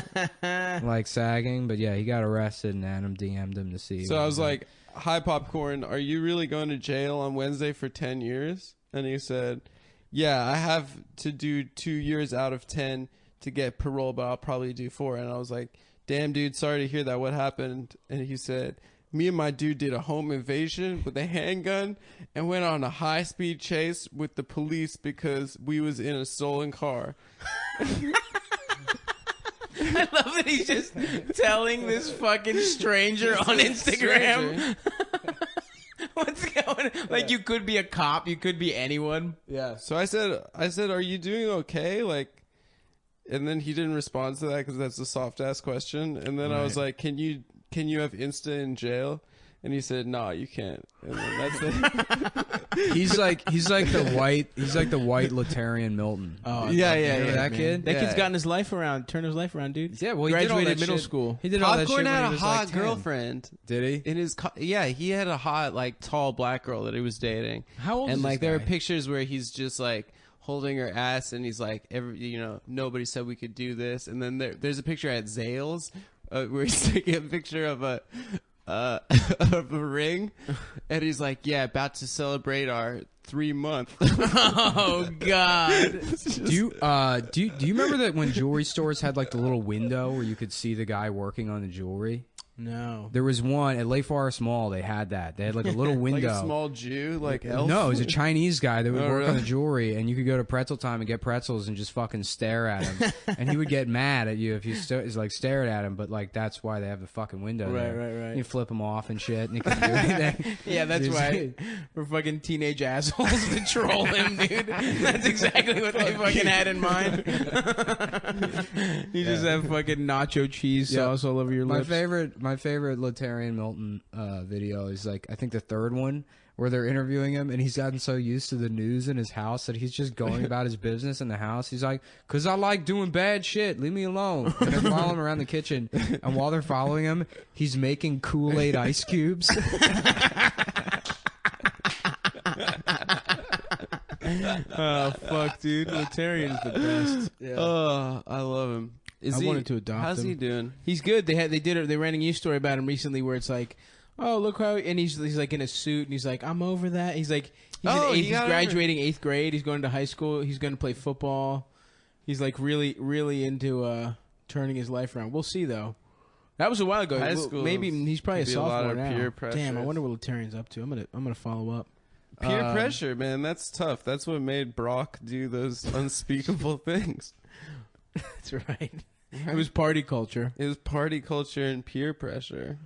like sagging. But yeah, he got arrested and Adam DM'd him to see. So I was like, "Hi, popcorn. Are you really going to jail on Wednesday for 10 years?" And he said, "Yeah, I have to do 2 years out of 10 to get parole, but I'll probably do 4." And I was like, "Damn, dude, sorry to hear that. What happened?" And he said, "Me and my dude did a home invasion with a handgun and went on a high-speed chase with the police because we was in a stolen car." I love that he's just telling this fucking stranger on Instagram. What's going on? Like, you could be a cop, you could be anyone. Yeah. So I said, "Are you doing okay?" Like, and then he didn't respond to that because that's a soft ass question. And then I was like, "Can you have Insta in jail?" And he said, "No, you can't." And then that's it. he's like the white Laterian Milton. Oh, Yeah, Remember that man. kid? That Yeah. kid's gotten his life around, turned his life around, dude. Yeah, well, he did all graduated that middle shit. school. He did all that shit Popcorn when had he a was hot like 10. girlfriend. Did he? In his yeah, he had a hot like tall black girl that he was dating. How old And is like this there are guy? pictures where he's just like holding her ass and he's like, nobody said we could do this. And then there's a picture at Zales where he's taking a picture of a of a ring, and he's like, "Yeah, about to celebrate our 3-month." Oh God! Do you remember that when jewelry stores had like the little window where you could see the guy working on the jewelry? No. There was one at Lake Forest Mall. They had that. They had like a little window. Like a small Jew, like elf. No, it was a Chinese guy that would Oh, work on really? the jewelry, and you could go to Pretzel Time and get pretzels and just fucking stare at him, and he would get mad at you if you stared at him. But like that's why they have the fucking window. Right, there. right. You flip him off and shit, and he couldn't do anything. Yeah, that's why we're fucking teenage assholes to troll him, dude. That's exactly what they fucking had in mind. You just have fucking nacho cheese sauce all over your My lips. favorite Laterian Milton video is like I think the third one where they're interviewing him and he's gotten so used to the news in his house that he's just going about his business in the house. He's like, "'Cause I like doing bad shit. Leave me alone." And they're following him around the kitchen, and while they're following him, he's making Kool-Aid ice cubes. Oh fuck, dude! Laterian's the best. Oh, I love him. I wanted to adopt How's him. he doing? He's good. They ran a news story about him recently where it's like, oh look how, and he's like in a suit and he's like, I'm over that. He's like he's graduating 8th grade. He's going to high school. He's going to play football. He's like really into turning his life around. We'll see though. That was a while ago. High school Maybe he's probably a can be a lot sophomore of now. peer pressure. Damn, I wonder what Laterian's up to. I'm gonna follow up. Peer pressure, man. That's tough. That's what made Brock do those unspeakable things. That's right. It was party culture. It was party culture and peer pressure.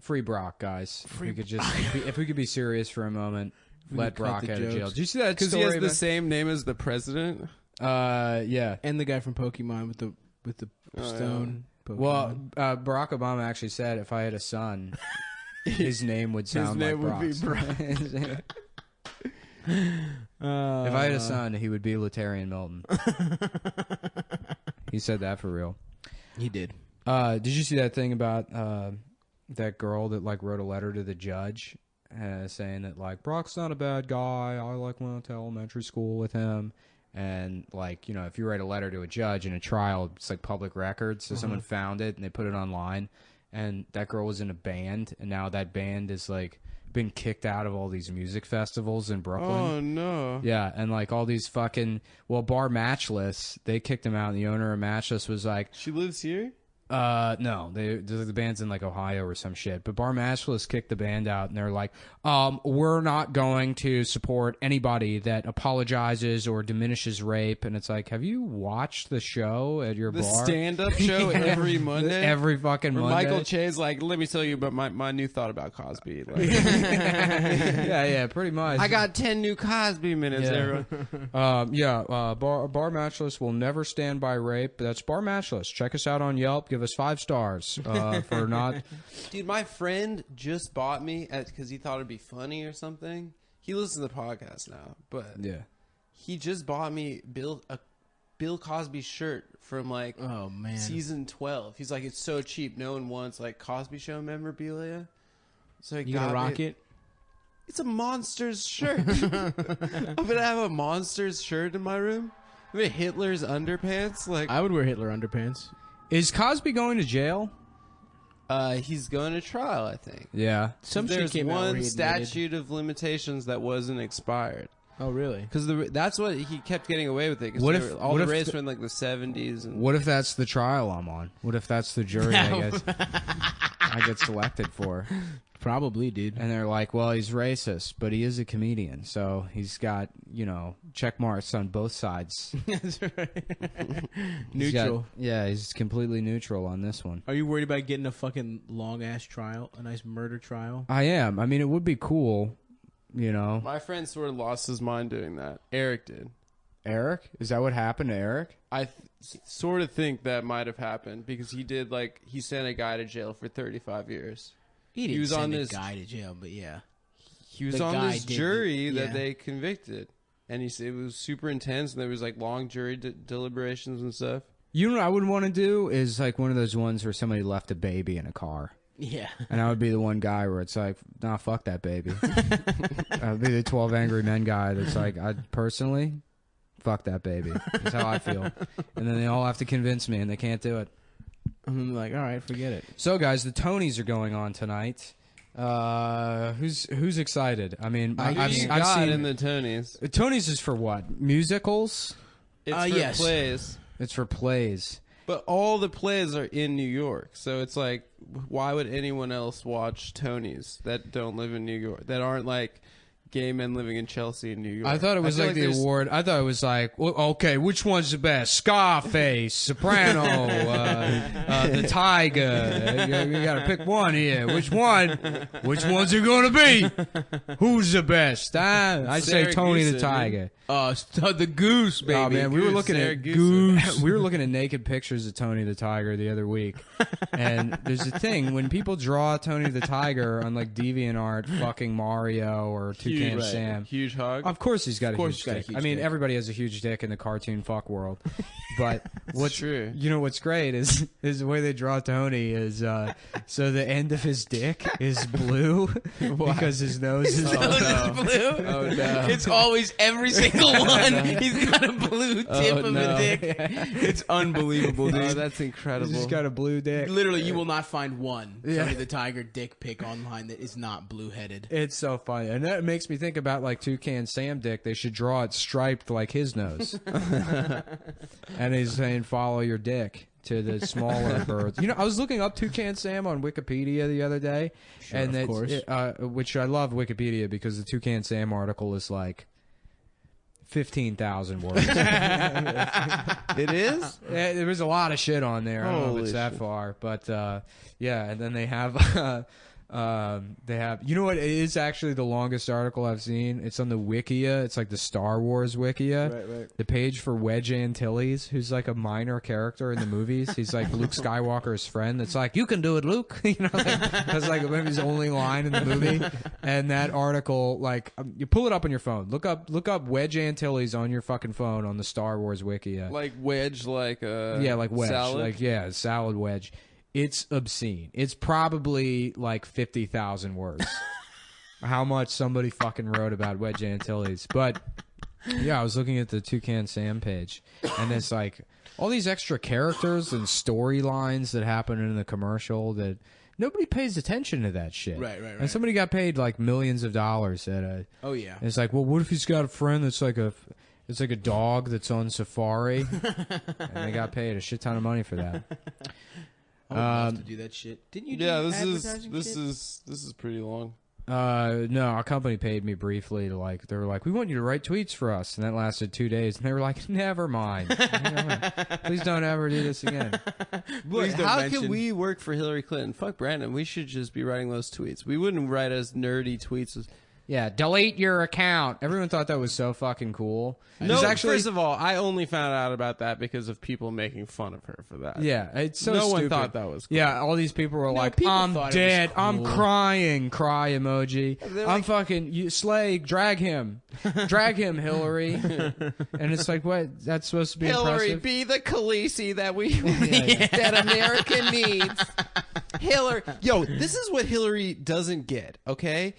Free Brock, guys. If we could be serious for a moment, let cut Brock the out of jail. jokes. Did you see that Because story? he has the about- same name as the president. Yeah. And the guy from Pokemon with the stone. Pokemon. Well, Barack Obama actually said if I had a son, his name would sound name like would be Brock's. If I had a son, he would be Letarian Milton. He said that for real. He did. Did you see that thing about that girl that like wrote a letter to the judge saying that like Brock's not a bad guy. I like went to elementary school with him, and like if you write a letter to a judge in a trial, it's like public record. So someone found it and they put it online, and that girl was in a band, and now that band is like been kicked out of all these music festivals in Brooklyn. Oh no. Yeah, and like all these fucking Bar Matchless, they kicked him out, and the owner of Matchless was like, She lives here? no, the band's in like Ohio or some shit. But Bar Matchless kicked the band out, and they're like, we're not going to support anybody that apologizes or diminishes rape. And it's like, have you watched the show at your The bar? stand-up show every Monday? Every fucking Where Monday. Michael Che's like, let me tell you about my new thought about Cosby. Like, yeah, pretty much. I got 10 new Cosby minutes, Yeah. everyone. Bar Matchless will never stand by rape. That's Bar Matchless. Check us out on Yelp. Give us 5 stars for not. Dude, my friend just bought me because he thought it'd be funny or something. He listens to the podcast now, but Yeah. he just bought me a Bill Cosby shirt from like Oh man. season 12. He's like, it's so cheap. No one wants like Cosby Show memorabilia. So You gonna rock it? It's a Monsters shirt. I'm gonna have a Monsters shirt in my room. I mean, Hitler's underpants. Like, I would wear Hitler underpants. Is Cosby going to jail? he's going to trial, I think. Yeah. Some shit There's came out where one he admitted- statute of limitations that wasn't expired. Oh really? Because that's what he kept getting away with it. 'Cause What if- all what the if rapes the- were in like the 70s? And What if that's the trial I'm on? What if that's the jury I get selected for? Probably, dude. And they're like, well, he's racist, but he is a comedian, so he's got, check marks on both sides. That's right. He's got- Neutral. yeah, he's completely neutral on this one. Are you worried about getting a fucking long ass trial, a nice murder trial? I am. I mean, it would be cool, my friend sort of lost his mind doing that. Eric did. Eric? Is that what happened to Eric? I sort of think that might have happened because he sent a guy to jail for 35 years. He didn't was send on a this- guy to jail, but yeah. He was The on guy this did- jury yeah. that they convicted, and he said it was super intense, and there was like long jury deliberations and stuff. You know what I would want to do is like one of those ones where somebody left a baby in a car. Yeah. And I would be the one guy where it's like, nah, fuck that baby. I'd be the 12 Angry Men guy that's like, I personally, fuck that baby. That's how I feel. And then they all have to convince me, and they can't do it. I'm like, all right, forget it. So, guys, the Tonys are going on tonight. Who's excited? I mean, I've got seen in the Tonys. Tonys is for what? Musicals? It's for yes. plays, It's for plays. but all the plays are in New York, so it's like, why would anyone else watch Tonys that don't live in New York? That aren't like gay men living in Chelsea in New York. I thought it was feel like the there's- award. I thought it was like, well, okay, which one's the best? Scarface, Soprano, the Tiger. You got to pick one here. Which one? Which one's it going to be? Who's the best? I say Tony the Saragossa, Tiger. The goose, baby. Oh man, we were Goose, looking at Saragossa. we were looking at naked pictures of Tony the Tiger the other week, and there's a thing when people draw Tony the Tiger on like DeviantArt, fucking Mario or Toucan Right. Sam. Huge hog. Of course he's got a course huge he's got a dick. huge I mean, dick. everybody has a huge dick in the cartoon fuck world. But what's true. You know what's great is the way they draw Tony is so the end of his dick is blue because his nose is blue. Oh no. It's always every single one. He's got a blue tip of no. a dick. It's unbelievable, dude. Oh, that's incredible. He's just got a blue dick. Literally, you will not find one Yeah. Tony the Tiger dick pic online that is not blue-headed. It's so funny, and that makes me think about like Toucan Sam dick. They should draw it striped like his nose, and he's saying follow your dick to the smaller birds. You know, I was looking up Toucan Sam on Wikipedia the other day, and of course. which I love Wikipedia because the Toucan Sam article is like 15,000 words. It is? There was a lot of shit on there. I don't know if Holy it's that shit. far, but yeah. And then they have They have, you know what? It is actually the longest article I've seen. It's on the Wikia. It's like the Star Wars Wikia. Right. The page for Wedge Antilles, who's like a minor character in the movies. He's like Luke Skywalker's friend. It's like, you can do it, Luke. You know, like, that's like maybe his only line in the movie. And that article, like, you pull it up on your phone. Look up Wedge Antilles on your fucking phone on the Star Wars Wikia. Like wedge, like Yeah, like wedge. salad? Like, yeah, salad wedge. It's obscene. It's probably like 50,000 words. How much somebody fucking wrote about Wedge Antilles. But yeah, I was looking at the Toucan Sam page, and it's like all these extra characters and storylines that happen in the commercial that nobody pays attention to that shit. Right. And somebody got paid like millions of dollars at a. Oh yeah. And it's like, well, what if he's got a friend that's like a. It's like a dog that's on safari, and they got paid a shit ton of money for that. I would love to do that shit. Didn't you? Do this advertising shit? is pretty long. No, our company paid me briefly to like. They were like, "We want you to write tweets for us," and that lasted 2 days. And they were like, "Never mind. Please don't ever do this again." Please don't How mention- can we work for Hillary Clinton? Fuck Brandon. We should just be writing those tweets. We wouldn't write as nerdy tweets as. Yeah, delete your account. Everyone thought that was so fucking cool. No, It's actually, first of all, I only found out about that because of people making fun of her for that. yeah, it's so no one stupid. thought that was cool. Yeah, all these people were like, people "I'm thought it was dead. I'm cool." crying. Cry emoji. They're I'm like- fucking you, Slay. Drag him, Hillary." And it's like, what? That's supposed to be Hillary, impressive? be the Khaleesi that we that America needs. Hillary, yo, this is what Hillary doesn't get. Okay,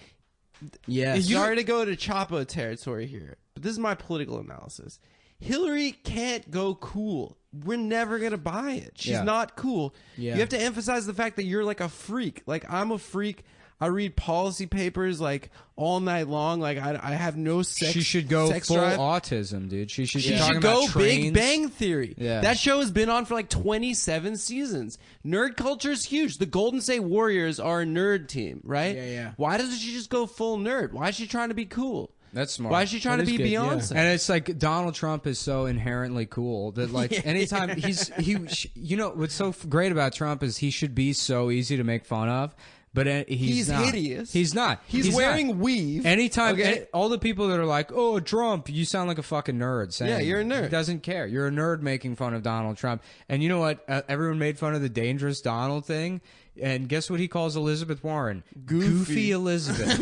Yes. sorry to go to Chapo territory here, but this is my political analysis. Hillary can't go cool. We're never gonna buy it. She's Yeah. not cool. Yeah. You have to emphasize the fact that you're like a freak. Like I'm a freak. I read policy papers like all night long. Like I have no sex. She should go sex full drive. autism, dude. She should. She be talking should go about Big trains. Bang Theory. Yeah. That show has been on for like 27 seasons. Nerd culture is huge. The Golden State Warriors are a nerd team, right? Yeah. Why doesn't she just go full nerd? Why is she trying to be cool? That's smart. Why is she trying That to is be good, Beyonce? And it's like Donald Trump is so inherently cool that like anytime you know what's so great about Trump is he should be so easy to make fun of, but he's not. hideous. He's not. He's wearing not. weave. Anytime, Okay? all the people that are like, "Oh, Trump," you sound like a fucking nerd. Saying Yeah, you're a nerd. He doesn't care. You're a nerd making fun of Donald Trump. And you know what? Everyone made fun of the dangerous Donald thing. And guess what he calls Elizabeth Warren? Goofy Elizabeth.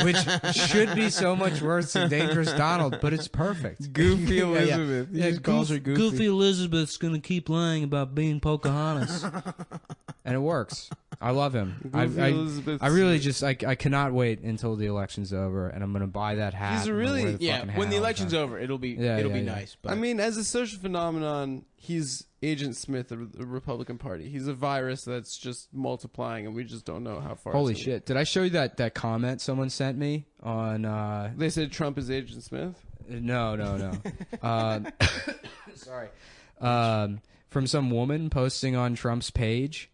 Which should be so much worse than Dangerous Donald, but it's perfect. Goofy Elizabeth. Yeah, He just calls her Goofy. Goofy Elizabeth's gonna keep lying about being Pocahontas. And it works. I love him. Goofy Elizabeth. I really just I cannot wait until the election's over, and I'm going to buy that hat. He's and I'm gonna really- wear the Yeah. fucking hat When the all election's time. over, it'll be Yeah. nice. But I mean, as a social phenomenon, he's Agent Smith of the Republican Party. He's a virus that's just multiplying, and we just don't know how far. Holy it's gonna shit! Did I show you that comment someone sent me on? go. They said Trump is Agent Smith. No. Sorry. From some woman posting on Trump's page.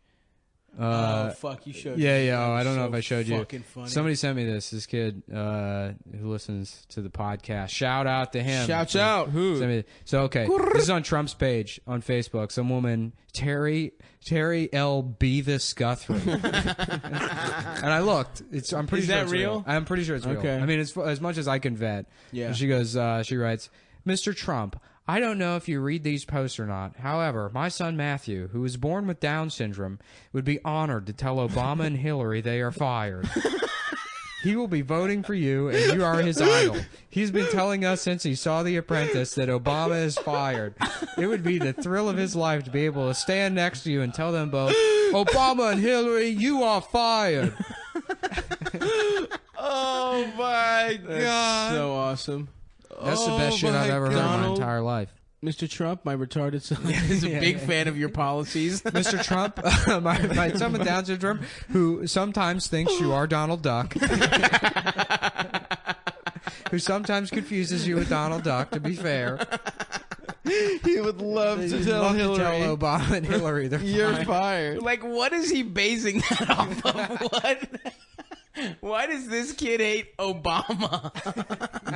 oh fuck, you showed. Yeah, me. yeah. That Oh, was I don't know so if I showed you. fucking funny. Somebody sent me this. This kid who listens to the podcast. Shout out to him. Shouts out. Who? Sent me- So okay, this is on Trump's page on Facebook. Some woman, Terry L. Beavis Guthrie, and I looked. I'm pretty Is sure that it's real? I'm pretty sure it's real. Okay. I mean, it's as much as I can vet. Yeah. And she goes. She writes, Mr. Trump. I don't know if you read these posts or not. However, my son Matthew, who was born with Down syndrome, would be honored to tell Obama and Hillary they are fired. He will be voting for you, and you are his idol. He's been telling us since he saw The Apprentice that Obama is fired. It would be the thrill of his life to be able to stand next to you and tell them both, Obama and Hillary, you are fired. Oh my god! So awesome. That's the best shit I've ever heard in my Donald. entire life. Mr. Trump, my retarded son, is a big fan of your policies. Mr. Trump, my son with Down syndrome, who sometimes thinks you are Donald Duck, who sometimes confuses you with Donald Duck, to be fair. He would love to tell Love to Hillary, tell Obama and Hillary they're "You're fired. fired." Like, what is he basing that off of? What? Why does this kid hate Obama?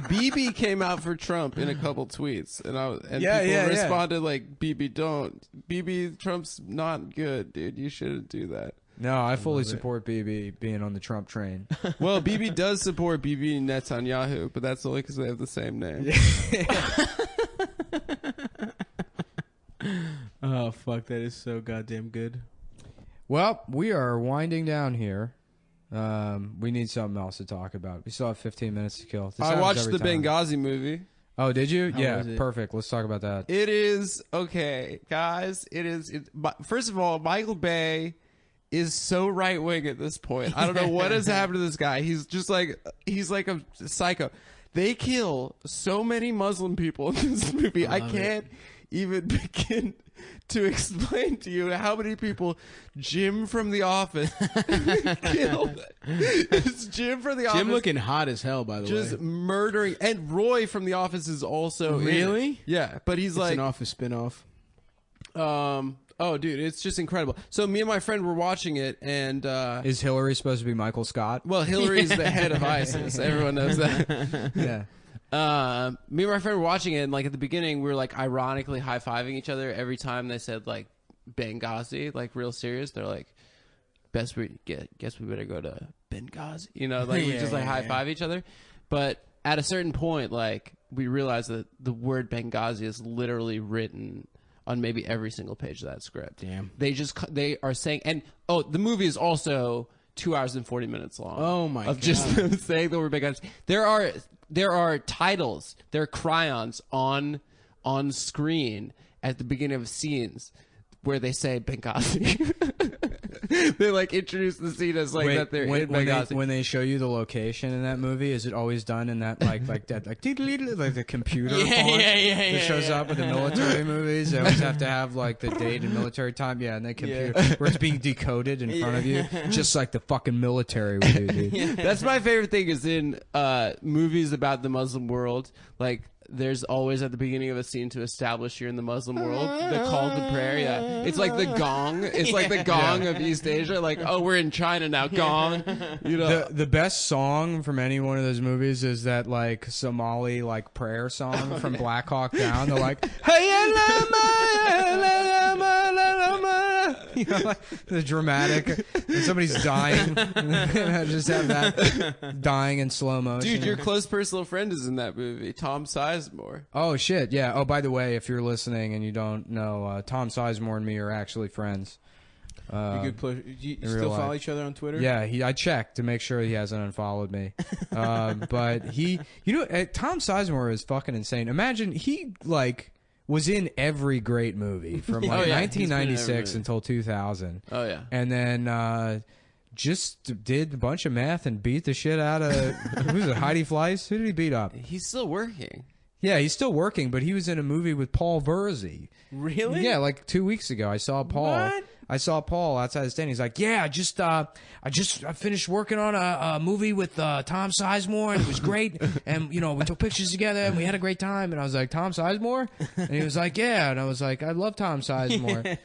BB came out for Trump in a couple tweets, and Yeah, people yeah. responded like, "BB, don't. BB, Trump's not good, dude. You shouldn't do that." No, I fully support BB being on the Trump train. Well, BB does support BB Netanyahu, but that's only because they have the same name. Oh fuck, that is so goddamn good. Well, we are winding down here. We need something else to talk about. We still have 15 minutes to kill. This I happens watched every the time. Benghazi movie. Oh, did you? How Yeah, was it? perfect. Let's talk about that. It is okay, guys. First of all, Michael Bay is so right wing at this point. I don't know what has happened to this guy. He's like a psycho. They kill so many Muslim people in this movie. I can't even begin to explain to you how many people Jim from The Office killed. It's Jim from The Office. Jim looking hot as hell, by the way. just murdering, and Roy from The Office is also in it. Really? Yeah, but he's It's like an Office spinoff. oh dude, it's just incredible. So me and my friend were watching it, and Is Hillary supposed to be Michael Scott? well, Hillary's the head of ISIS. Everyone knows that. Yeah. Me and my friend were watching it, and like at the beginning, we were like ironically high-fiving each other every time they said like Benghazi, like real serious. They're like, guess we better go to Benghazi. You know, like we just like high-five each other. But at a certain point, like we realized that the word Benghazi is literally written on maybe every single page of that script. Damn. They are saying, and the movie is also 2 hours and 40 minutes long. Oh my Of just them saying the word Benghazi. There are titles, there are cryons on screen at the beginning of scenes where they say Benghazi. They like introduce the scene as like that they're in Benghazi. when they show you the location in that movie, is it always done in that like that like the computer font that shows up in the military movies? They always have to have like the date and military time. Yeah, and the computer where it's being decoded in front of you, just like the fucking military would do, dude. That's my favorite thing is in movies about the Muslim world, like there's always at the beginning of a scene to establish you're in the Muslim world, the call to prayer. Yeah, it's like the gong. It's like the gong of East Asia. Like, oh, we're in China now. Gong. You know, The best song from any one of those movies is that like Somali like prayer song from Black Hawk Down. They're like, hey, you know, like the dramatic. When somebody's dying, just have that dying in slow motion. dude, your close personal friend is in that movie, Tom Sizemore. Oh shit, yeah. Oh, by the way, if you're listening and you don't know, Tom Sizemore and me are actually friends. You could push. You in still real follow life. each other on Twitter? Yeah, I checked to make sure he hasn't unfollowed me. But Tom Sizemore is fucking insane. Imagine he like was in every great movie from like Oh, yeah. He's been in every 1996 movie. until 2000. Oh yeah. And then just did a bunch of meth and beat the shit out of who's it? Heidi Fleiss? Who did he beat up? He's still working. Yeah, he's still working, but he was in a movie with Paul Verzi. Really? Yeah, like 2 weeks ago, I saw Paul. What? I saw Paul outside the stand. He's like, "Yeah, I finished working on a movie with Tom Sizemore, and it was great. And you know, we took pictures together, and we had a great time." And I was like, "Tom Sizemore?" And he was like, "Yeah." And I was like, "I love Tom Sizemore."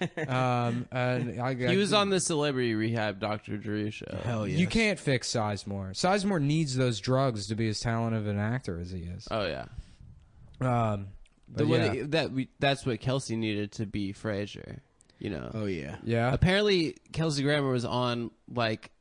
And He was on the Celebrity Rehab Dr. Drew show. Hell yeah. You can't fix Sizemore. Sizemore needs those drugs to be as talented of an actor as he is. Oh yeah. But yeah. That's what Kelsey needed to be Frasier. You know. Oh yeah. Yeah. Apparently, Kelsey Grammer was on like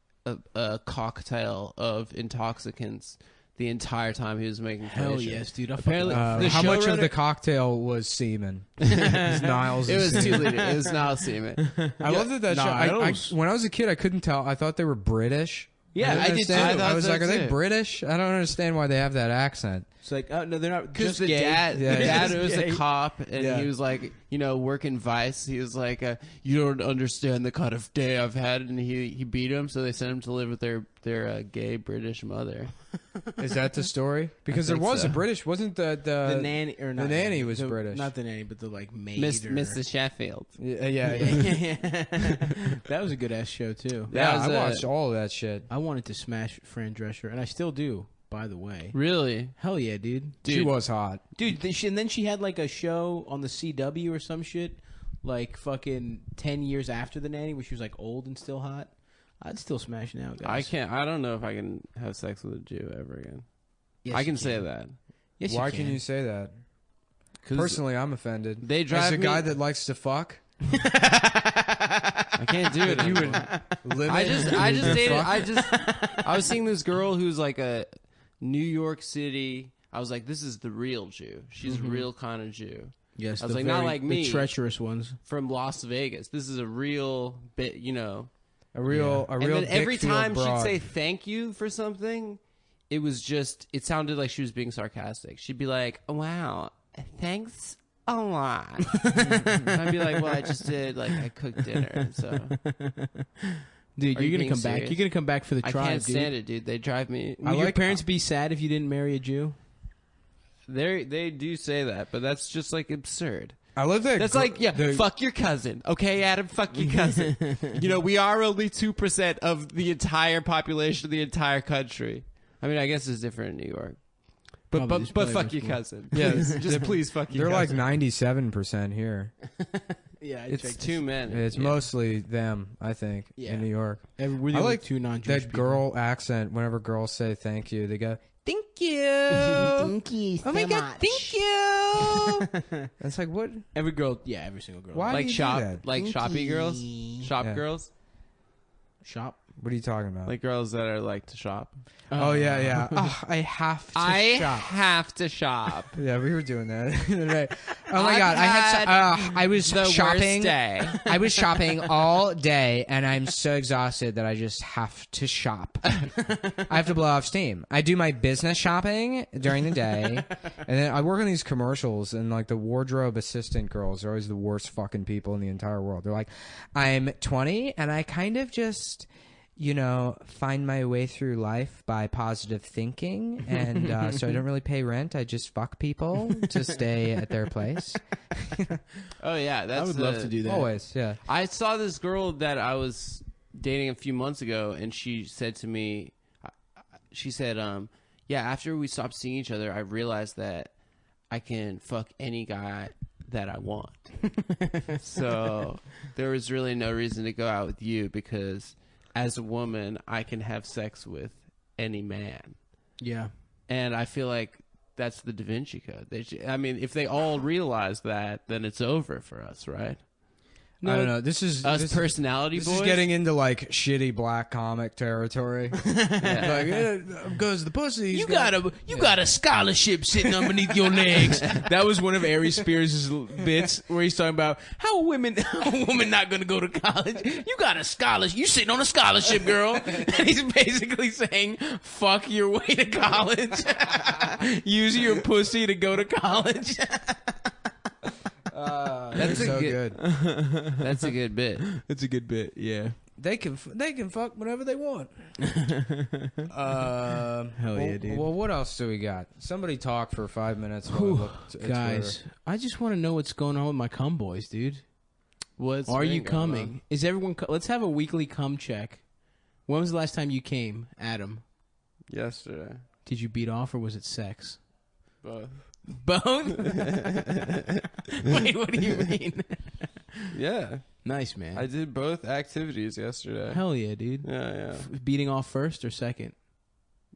a cocktail of intoxicants the entire time he was making Hell Frasier. yes, dude. I Apparently, fucking- the How much of showrunner- the cocktail was semen? Niles. It was semen. 2 liters. It was not semen. I love that show. I, Niles. when I was a kid, I couldn't tell. I thought they were British. Yeah, I did understand. too. I thought I was so like, are they too. British? I don't understand why they have that accent. It's like, oh no, they're not. Because Just the gay. dad, Yeah, the yeah. dad was Gay. a cop, and Yeah. he was like, you know, working Vice. He was like, you don't understand the kind of day I've had, and he beat him, so they sent him to live with their gay British mother. Is that the story? Because there think was so. a British, wasn't the The nanny or not the nanny was British. Not the nanny, but the like maid. Mr. Sheffield. Yeah. That was a good ass show too. Yeah, That was I watched all of that shit. I wanted to smash Fran Drescher, and I still do. By the way, Really? hell yeah, dude. She was hot. Dude, and then she had like a show on the CW or some shit, like fucking 10 years after the nanny, where she was like old and still hot. I'd still smash now, guys. I don't know if I can have sex with a Jew ever again. Yes, I you can say that. Yes, Why you can you say that? 'Cause Personally, I'm offended. they drive As a me- guy that likes to fuck. I can't do it. You anymore. would limit. I just dated. fuck? I was seeing this girl who's like a New York City. I was like, this is the real Jew. She's a real kind of Jew. Yes, I was the like, not like me. the treacherous ones. From Las Vegas. This is a real bit, you know. A real And then every Dickfield time broad. she'd say thank you for something, it was just, it sounded like she was being sarcastic. She'd be like, oh, wow, thanks a lot. And I'd be like, well, I just did, like, I cooked dinner, so. Dude, Are you you're gonna being come back. serious? You're gonna come back for the I tribe, can't dude. stand it, dude. They drive me. Would your parents be sad if you didn't marry a Jew? They do say that, but that's just, like, absurd. I love that. That's like, fuck your cousin. Okay, Adam, fuck your cousin. You know, we are only 2% of the entire population of the entire country. I mean, I guess it's different in New York. But Probably- but it's fuck probably your much cousin. Yeah, Just please fuck your They're like cousin. 97% here. Yeah, It's too many. It's Yeah. mosly them, I think, Yeah. in New York. We're the I only like two non-Jewish That people. girl accent. Whenever girls say thank you, they go, "Thank you." Thank you. Oh my god, thank you. It's like what? Every girl, yeah, every single girl. Why? Like do you do shop, that? like shoppy girls, shop Yeah. girls, Shop. What are you talking about? like girls that are like to shop. oh yeah. Oh, I have to shop. have to shop. Yeah, we were doing that the other day. Oh my I've god, I was the shopping. worst day. I was shopping all day, and I'm so exhausted that I just have to shop. I have to blow off steam. I do my business shopping during the day, and then I work on these commercials, and like the wardrobe assistant girls are always the worst fucking people in the entire world. They're like, I'm 20, and I kind of just, find my way through life by positive thinking, and so I don't really pay rent. I just fuck people to stay at their place. Oh yeah, that's I would love to do that. Always, yeah. I saw this girl that I was dating a few months ago, and she said to me, she said, yeah, after we stopped seeing each other, I realized that I can fuck any guy that I want. So there was really no reason to go out with you because as a woman, I can have sex with any man. Yeah. And I feel like that's the Da Vinci Code. I mean, if they all realize that, then it's over for us, right? I don't know. This is Us personality This boys. is getting into like shitty black comic territory. Like, goes the pussy. You got a scholarship sitting underneath your legs. That was one of Ari Spears' bits where he's talking about how a woman not going to go to college. You got a scholarship. You sitting on a scholarship, girl. And he's basically saying, "Fuck your way to college. Use your pussy to go to college." That's a so good. good. That's a good bit. It's a good bit. Yeah. They can fuck whenever they want. Hell yeah, dude. Well, what else do we got? Somebody talk for 5 minutes. While I Whew, look at guys, Twitter. I just want to know what's going on with my cum boys, dude. What's Are you been going coming? on? Is everyone? Let's have a weekly cum check. When was the last time you came, Adam? Yesterday. Did you beat off or was it sex? Both. Both? Wait, what do you mean? Yeah. Nice, man. I did both activities yesterday. Hell yeah, dude. Yeah. Beating off first or second?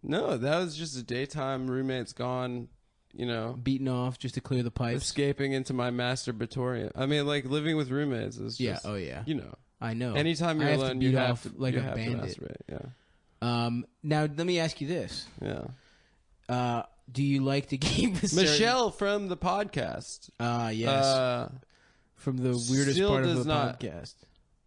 No, that was just a daytime. Roommate's gone, Beating off just to clear the pipes? escaping into my masturbatorium. I mean, like, living with roommates is Yeah, just, oh yeah. I know. Anytime I you're have to alone, beat you off have to, like you a have bandit. to masturbate. Yeah. Now, let me ask you this. Yeah. Do you like to keep a certain... Michelle from the podcast. Yes. From the weirdest still part of does the not- podcast.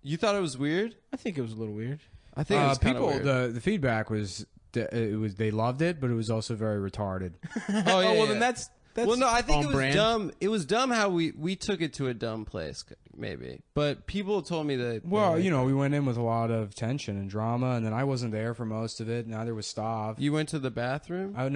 You thought it was weird? I think it was a little weird. I think it was kind of people. weird. The feedback was they loved it, but it was also very retarded. Oh, yeah, well, then that's well, no, I think on it was brand. dumb. It was dumb how we took it to a dumb place, maybe. But people told me that. Well, we went in with a lot of tension and drama, and then I wasn't there for most of it. Neither was Stav. You went to the bathroom? I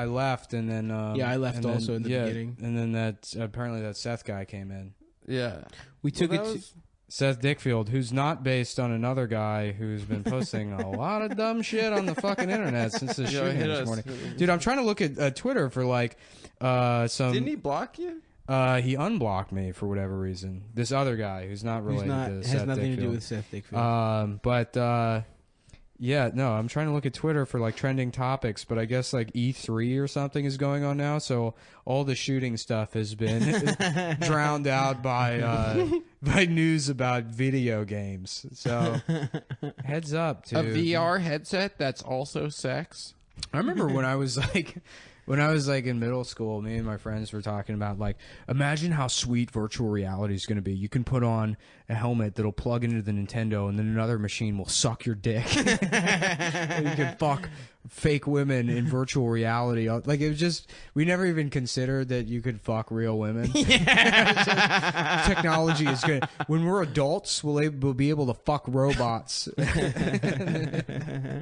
left, and then Yeah, I left and also in the beginning. and then apparently that Seth guy came in. Yeah. We took Well, it that to... was- Seth Dickfield, who's not based on another guy who's been posting a lot of dumb shit on the fucking internet since the Yo, shooting hit this us. morning. Dude, I'm trying to look at Twitter for like some. Didn't he block you? He unblocked me for whatever reason. This other guy who's not related to has Seth nothing Dickfield. to do with Seth Dickfield. But Yeah, no, I'm trying to look at Twitter for like trending topics, but I guess like E3 or something is going on now, so all the shooting stuff has been drowned out by news about video games. So heads up to A VR headset that's also sex. I remember when I was like in middle school, me and my friends were talking about like, imagine how sweet virtual reality is going to be. You can put on a helmet that'll plug into the Nintendo, and then another machine will suck your dick. And you can fuck fake women in virtual reality. Like it was just, we never even considered that you could fuck real women. Technology is good. When we're adults, we'll be able to fuck robots. It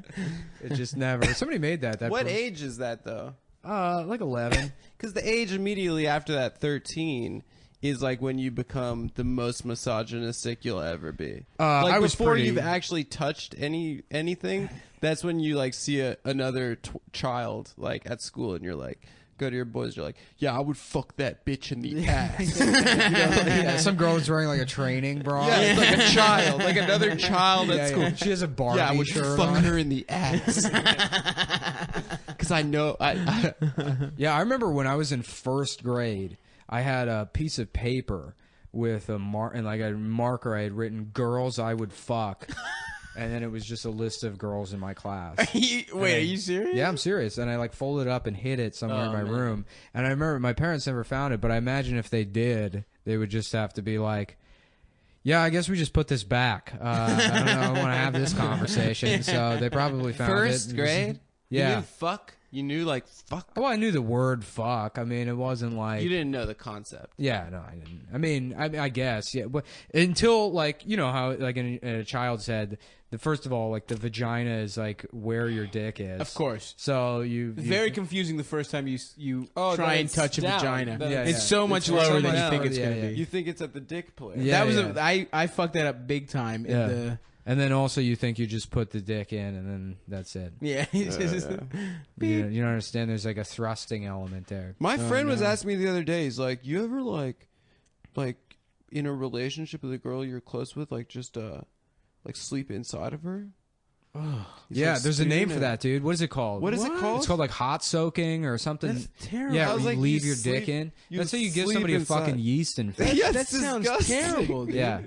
just never. Somebody made that. What age is that though? Like 11. Because the age immediately after that, 13, is like when you become the most misogynistic you'll ever be. Like I was before you've actually touched anything, that's when you like see another child like at school, and you're like, go to your boys, you're like, yeah, I would fuck that bitch in the ass. Yeah, some girl was wearing like a training bra. Yeah, it's like a child, like another child at school. Yeah. She has a Barbie Yeah, I would shirt fuck on. her in the ass. Because I know. Yeah, I remember when I was in first grade, I had a piece of paper with a marker. I had written "girls I would fuck," and then it was just a list of girls in my class. Wait, are you serious? Yeah, I'm serious. And I like folded it up and hid it somewhere in my room. And I remember my parents never found it, but I imagine if they did, they would just have to be like, yeah, I guess we just put this back. I don't know. I want to have this conversation. So they probably found it. First grade? Yeah. You knew fuck? You knew like fuck? Well, I knew the word fuck. I mean, it wasn't like... You didn't know the concept. Yeah, no, I didn't. I mean, I guess, yeah. But until, like, you know how, like, in a child's head, first of all, like, the vagina is, like, where your dick is. Of course. So you Very confusing the first time you Oh, try then and it's touch a down. vagina. Then Yeah, It's yeah. so much It's lower so than much you think lower, it's yeah, going to yeah. be. You think it's at the dick place. Yeah. That was I fucked that up big time. Yeah. In the, And then also you think you just put the dick in and then that's it. yeah. It's just- You don't understand there's, like, a thrusting element there. My friend was asking me the other day, he's like, you ever like in a relationship with a girl you're close with, like just like sleep inside of her? He's Yeah, like, there's a name "Spoon for it." that, dude. What is it called? What is it called? It's called, like, hot soaking or something. That's terrible. Yeah, I where was you like, leave you your dick sleep- in. you That's how you give sleep somebody a inside. fucking yeast infection. Yeah, that that's sounds disgusting. terrible, dude. Yeah.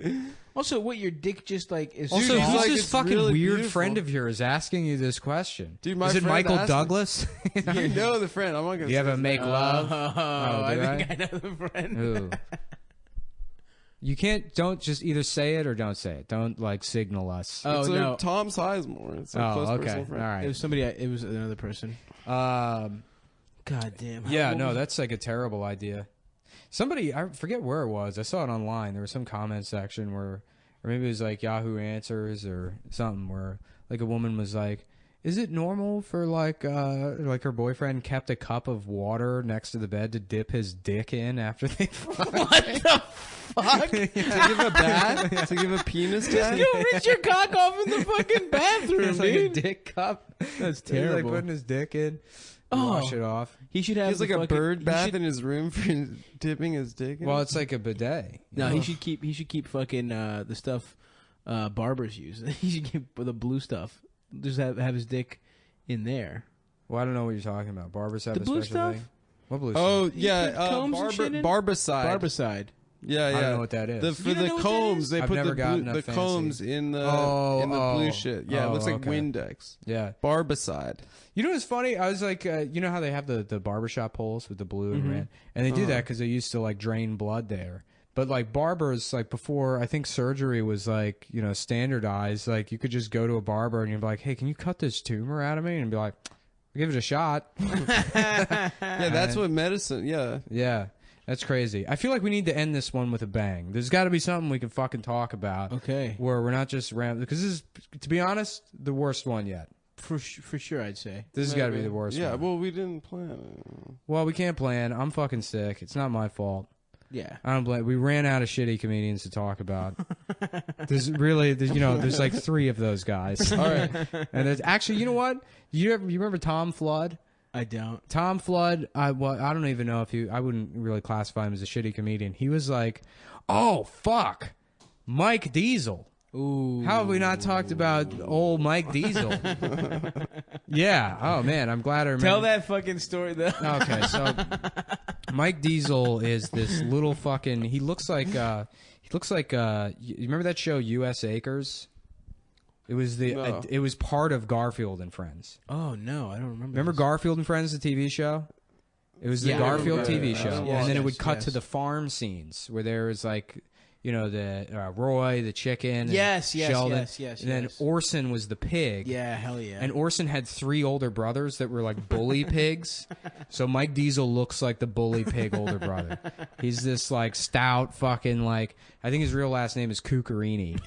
Also, what your dick just like is Also, Dude, who's like, this it's fucking really weird beautiful. friend of yours asking you this question? Dude, my is it friend Michael asked me. Douglas? You know the friend. I'm not gonna. Do you ever say make his name. love? I do think I know the friend. Ooh. You don't just either say it or don't say it. Don't like signal us. Oh It's no, Tom Sizemore. It's a close okay. personal All friend. right. it was somebody. It was another person. Um, God damn. yeah, no, that's like a terrible idea. Somebody, I forget where it was. I saw it online. There was some comment section where, or maybe it was like Yahoo Answers or something, where like a woman was like, "Is it normal for like her boyfriend kept a cup of water next to the bed to dip his dick in after they fuck?" What the fuck? To give a bath? To give a penis bath? You reach your cock off in the fucking bathroom, It's like a dude. dick cup. That's He's terrible. like putting his dick in, Oh. wash it off. He should He have has like the a fucking- bird he bath should- in his room for dipping his dick in. Well, it's like a bidet. No, he should keep. He should keep fucking the stuff barbers use. He should keep the blue stuff. Just have his dick in there. Well, I don't know what you're talking about. Barbers have The a blue special stuff? thing. What blue Oh stuff? yeah, put combs and shit in? barbicide. Barbicide. Yeah, yeah. I don't know what that is. For You don't the know what that combs, is? they I've put never the gotten blue, a the fancy- combs in the blue shit. Yeah, it looks like okay. Windex. Yeah. Barbicide. You know what's funny? I was like, you know how they have the barbershop poles with the blue and red? And they do that because they used to, like, drain blood there. But, like, barbers, like, before, I think surgery was, like, you know, standardized. Like, you could just go to a barber and you'd be like, hey, can you cut this tumor out of me? And be like, give it a shot. Yeah, that's what medicine. Yeah. Yeah. That's crazy. I feel like we need to end this one with a bang. There's got to be something we can fucking talk about. Okay. Where we're not just because this is, to be honest, the worst one yet. For sure, I'd say. This has got to be the worst Yeah, one. well, we didn't plan it. Well, we can't plan. I'm fucking sick. It's not my fault. Yeah. I don't blame. We ran out of shitty comedians to talk about. There's like 3 of those guys. All right. And there's actually, you know what? You remember Tom Flood? I don't. Tom Flood, I don't even know if I wouldn't really classify him as a shitty comedian. He was like, oh, fuck, Mike Diesel. Ooh. How have we not talked about old Mike Diesel? Yeah. Oh man, I'm glad I remember. Tell that fucking story though. Okay, so Mike Diesel is this little fucking. He looks like. You remember that show U.S. Acres? It was No. it was part of Garfield and Friends. Oh no, I don't remember. Remember this. Garfield and Friends, the TV show? It was the Yeah, I Garfield remember TV that. show, Yeah. and then it would Yes, cut yes. to the farm scenes where there was like, the Roy, the chicken, and Yes, Sheldon, yes, and then yes. Orson was the pig. Yeah, hell yeah. And Orson had 3 older brothers that were like bully pigs. So Mike Diesel looks like the bully pig older brother. He's this like stout fucking like, I think his real last name is Cuccarini.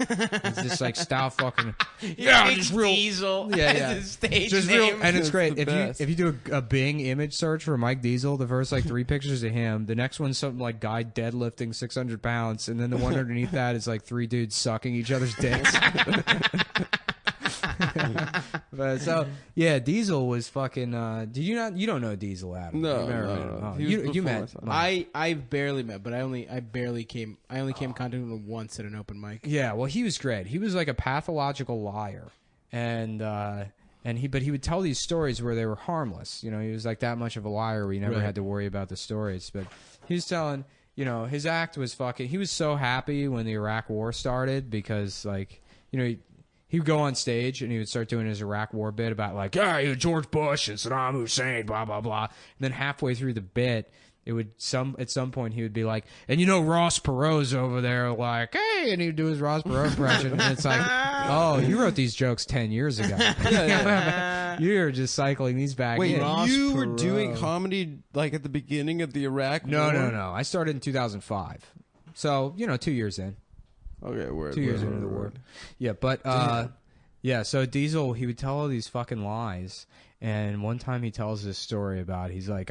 He's this like stout fucking just real Diesel. Yeah, as yeah. his stage just name. real, and it's That's great the if best. you do a Bing image search for Mike Diesel. The first like 3 pictures of him. The next one's something like guy deadlifting 600 pounds, and then the one underneath that is like 3 dudes sucking each other's dicks. But so yeah, Diesel was fucking. Did you not? You don't know Diesel, Adam? No, You've never no, met him. no. Oh, He was you before my met. time. Mike. I barely met, but I barely came in contact with him once at an open mic. Yeah, well, he was great. He was like a pathological liar, and he would tell these stories where they were harmless. He was like that much of a liar where you never Right. had to worry about the stories. But he was telling, his act was fucking. He was so happy when the Iraq War started because, like, he would go on stage and he would start doing his Iraq War bit about like, yeah, George Bush and Saddam Hussein, blah blah blah. And then halfway through the bit, it would at some point he would be like, and Ross Perot's over there, like, hey, and he'd do his Ross Perot impression, and it's like, oh, you wrote these jokes 10 years ago. You're just cycling these back Wait, in. Ross you were Perot. doing comedy like at the beginning of the Iraq No, War? no. I started in 2005, so 2 years in. Okay, word. 2 years word, into the word, war. word. Yeah, but yeah. So Diesel, he would tell all these fucking lies, and one time he tells this story about he's like,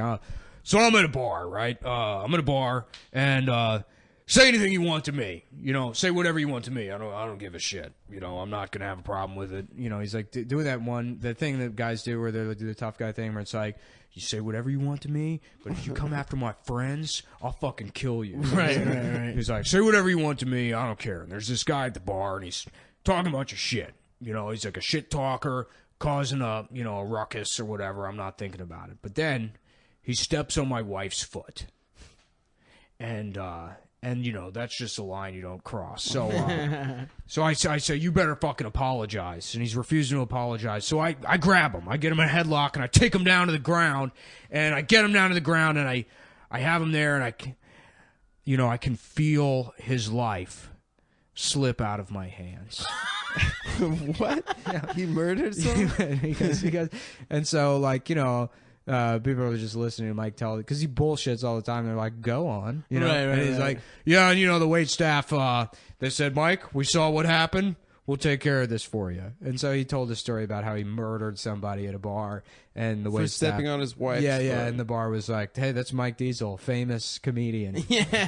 so I'm at a bar, right? I'm at a bar, and say anything you want to me. Say whatever you want to me. I don't give a shit. I'm not gonna have a problem with it. He's like doing that thing that guys do where they do the tough guy thing where it's like, you say whatever you want to me, but if you come after my friends, I'll fucking kill you. Right. He's like, say whatever you want to me, I don't care. And there's this guy at the bar, and he's talking a bunch of shit. He's like a shit talker, causing a ruckus or whatever. I'm not thinking about it. But then he steps on my wife's foot, and that's just a line you don't cross. So I say, you better fucking apologize. And he's refusing to apologize. So I grab him. I get him in a headlock, and I take him down to the ground. And I get him down to the ground, and I have him there, and I can feel his life slip out of my hands. What? He murdered someone? because and so like people are just listening to Mike tell it because he bullshits all the time. They're like, go on, Right, and he's right. like, yeah, and the wait staff they said, Mike, we saw what happened, we'll take care of this for you. And so he told a story about how he murdered somebody at a bar, and the For wait stepping staff, on his wife's yeah, foot. and the bar was like, hey, that's Mike Diesel, famous comedian. Yeah,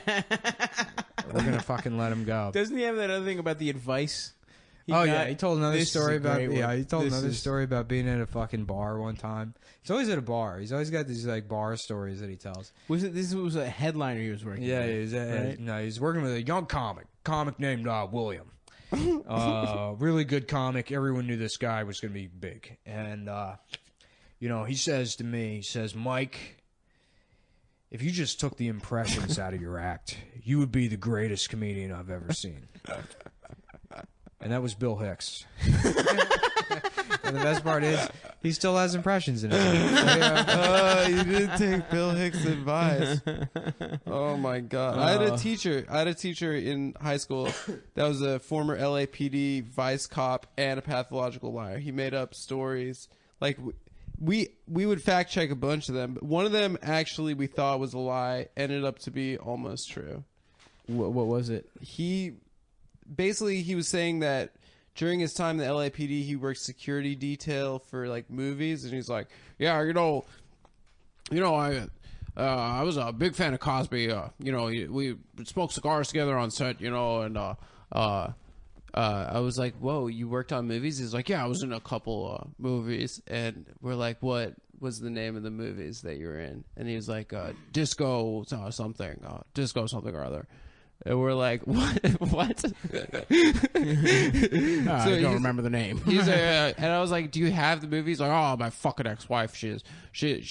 we're gonna fucking let him go. Doesn't he have that other thing about the advice? He got? told another This is story a about great one. he told This another is- story about being at a fucking bar one time. He's always at a bar. He's always got these like bar stories that he tells. This was a headliner he was working Yeah, with, right? he's working with a young comic named William. Really good comic. Everyone knew this guy was going to be big. And he says to me, he says, Mike, if you just took the impressions out of your act, you would be the greatest comedian I've ever seen. And that was Bill Hicks. And the best part is, he still has impressions in it. So, yeah. You didn't take Bill Hicks' advice. Oh my god! I had a teacher in high school that was a former LAPD vice cop and a pathological liar. He made up stories. Like we would fact check a bunch of them, but one of them actually we thought was a lie ended up to be almost true. What was it? He was saying that during his time in the LAPD, he worked security detail for like movies, and he's like, yeah, I was a big fan of Cosby. We smoked cigars together on set, and I was like, whoa, you worked on movies? He's like, yeah, I was in a couple movies, and we're like, what was the name of the movies that you were in? And he was like, Disco something or other. And we're like, what? I don't remember the name. He's and I was like, do you have the movie? He's like, oh, my fucking ex-wife, she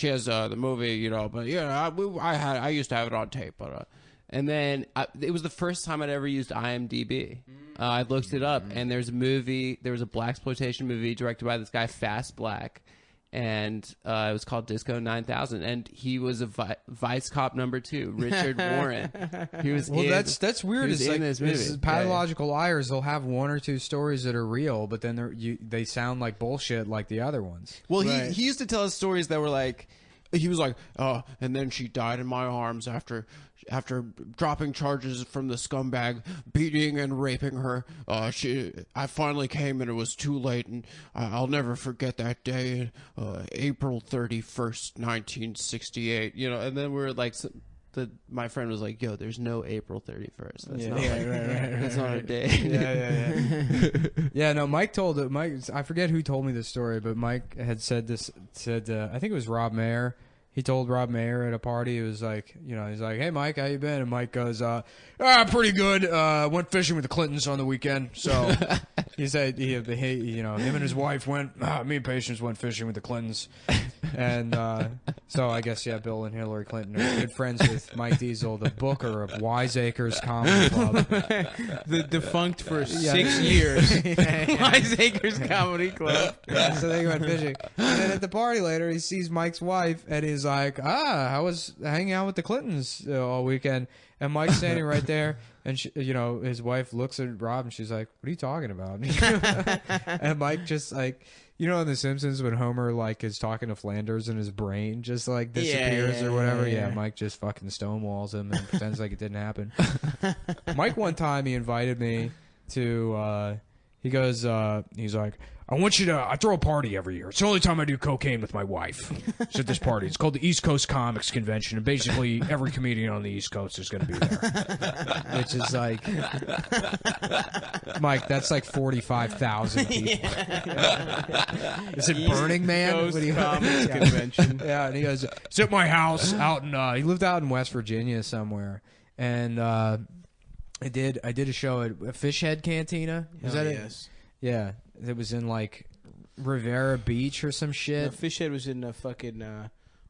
has the movie, you know, but yeah, I used to have it on tape, but and then it was the first time I'd ever used IMDb. I looked it up, and there was a blaxploitation movie directed by this guy Fast Black, and it was called Disco 9000, and he was a Vice Cop #2, Richard Warren. He was that's weird. He was It's in like this movie. it's pathological liars. They'll have one or two stories that are real, but then they sound like bullshit like the other ones. Well, Right. he used to tell us stories that were like, he was like, oh, and then she died in my arms after dropping charges from the scumbag beating and raping her. I finally came and it was too late, and I'll never forget that day, April 31st, 1968. You know, and then we were like, my friend was like, yo, there's no April 31st. That's not that's not a day. Yeah. Yeah, no, Mike I forget who told me this story, but Mike had said I think it was Rob Mayer. He told Rob Mayer at a party, it was like, you know, he's like, hey, Mike, how you been? And Mike goes, pretty good. Went fishing with the Clintons on the weekend. So he said, he, you know, him and his wife went, me and Patience went fishing with the Clintons. And so I guess, yeah, Bill and Hillary Clinton are good friends with Mike Diesel, the booker of Wiseacres Comedy Club. The defunct for 6 years. Wiseacres Comedy Club. Yeah, so they went fishing. And then at the party later, he sees Mike's wife, and he's like, I was hanging out with the Clintons all weekend. And Mike's standing right there, and she, you know, his wife looks at Rob, and she's like, what are you talking about? And Mike just like, you know, in The Simpsons when Homer like is talking to Flanders and his brain just like disappears or whatever. Yeah, Mike just fucking stonewalls him and pretends like it didn't happen. Mike one time he invited me to. He goes, he's like, I throw a party every year. It's the only time I do cocaine with my wife. It's at this party. It's called the East Coast Comics Convention, and basically every comedian on the East Coast is going to be there. Which is like, Mike, that's like 45,000 people. Is it Burning Man? Coast What do you- Comics Convention. Yeah, and he goes, it's at my house out in, he lived out in West Virginia somewhere. And, I did a show at Fishhead Cantina. Is that it? Yes. Yeah, it was in like Rivera Beach or some shit. Fishhead was in fucking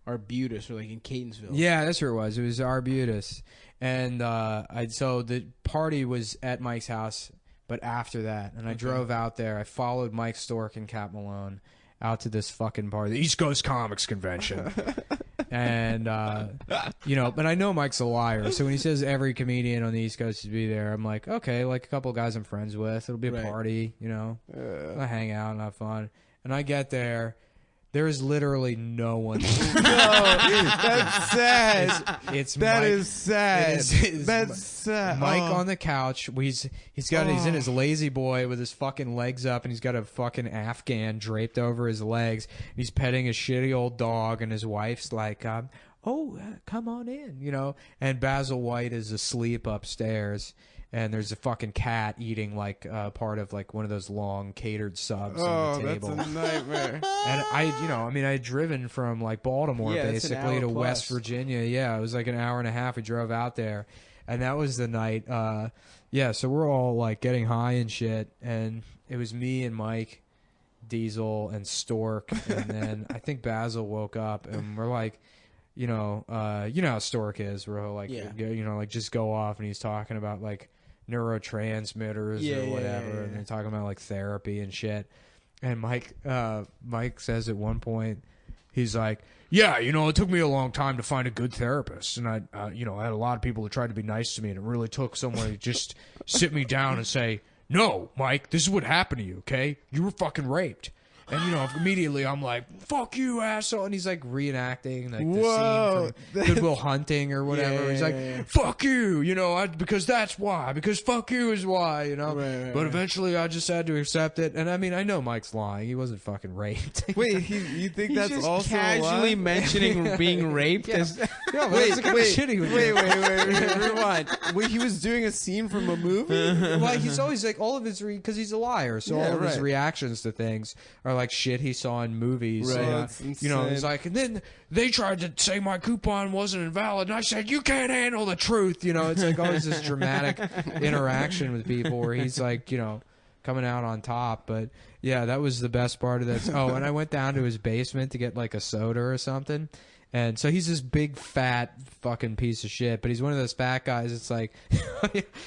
Arbutus, or like in Catonsville. Yeah, that's where it was. It was Arbutus, and so the party was at Mike's house, but after that, and I drove out there. I followed Mike Stork and Cat Malone out to this fucking party, the East Coast Comics Convention. And, you know, but I know Mike's a liar. So when he says every comedian on the East Coast should be there, I'm like, okay, like a couple of guys I'm friends with. It'll be a party, you know. I'll hang out and have fun. And I get there. There is literally no one. No, that's sad. It's That Mike. is sad. It's That's sad. Mike Oh. on the couch. He's in his lazy boy with his fucking legs up, and he's got a fucking Afghan draped over his legs. He's petting a shitty old dog, and his wife's like, come on in, you know. And Basil White is asleep upstairs, and there's a fucking cat eating like part of like one of those long catered subs on the table. That's a nightmare. And I had driven from like Baltimore Yeah, it's an basically hour to plus. West Virginia. Yeah, it was like an hour and a half. We drove out there, and that was the night. So we're all like getting high and shit, and it was me and Mike, Diesel, and Stork, and then I think Basil woke up, and we're like, you know how Stork is. We're all like, you know, like just go off, and he's talking about like neurotransmitters or whatever, and they're talking about like therapy and shit. And Mike says at one point, he's like, yeah, you know, it took me a long time to find a good therapist, and I had a lot of people that tried to be nice to me, and it really took someone to just sit me down and say, no, Mike, this is what happened to you, okay? You were fucking raped. And, you know, immediately I'm like, fuck you, asshole. And he's like reenacting like the scene from Good Will Hunting or whatever. He's like, fuck you, you know, because that's why. Because fuck you is why, you know. But eventually I just had to accept it. And I mean, I know Mike's lying. He wasn't fucking raped. Wait, you think He's that's just also casually a lie? mentioning being raped. As, Yeah, but that's the kind of shit he would do. Wait, rewind. Wait, he was doing a scene from a movie? Well, he's always like, all of his, because he's a liar. So all of his reactions to things are like, like shit he saw in movies. Right. That's You know, insane. he's like, and then they tried to say my coupon wasn't invalid, and I said, you can't handle the truth. You know, it's like always this dramatic interaction with people where he's like, you know, coming out on top. But yeah, that was the best part of this. Oh, and I went down to his basement to get like a soda or something. And so he's this big fat fucking piece of shit, but he's one of those fat guys. It's like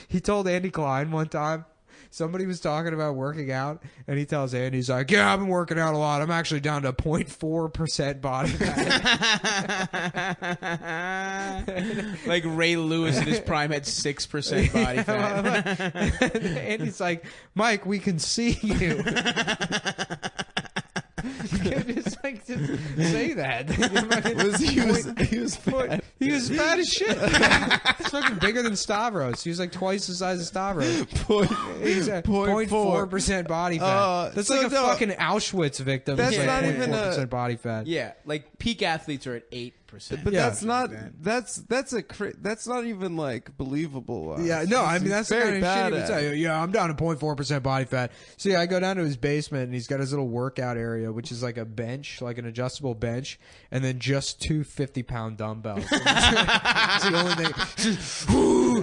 he told Andy Klein one time, somebody was talking about working out, and he tells Andy, he's like, yeah, I've been working out a lot. I'm actually down to 0.4% body fat. Like Ray Lewis in his prime had 6% body fat. And Andy's like, Mike, we can see you. just say that. He was fat. He was fat as shit. He's fucking bigger than Stavros. He was like twice the size of Stavros. He's at 0.4% body fat. That's So like a no, fucking Auschwitz victim. that's It's like not even 0.4% body fat. Yeah, like peak athletes are at 8%. But Yeah. that's not that's not even like believable. Yeah, no, I mean that's the very kind of shit he bad would at. say. Yeah, I'm down to 0.4% body fat. So yeah, I go down to his basement and he's got his little workout area, which is like a bench, like an adjustable bench, and then just two 50-pound dumbbells. It's the only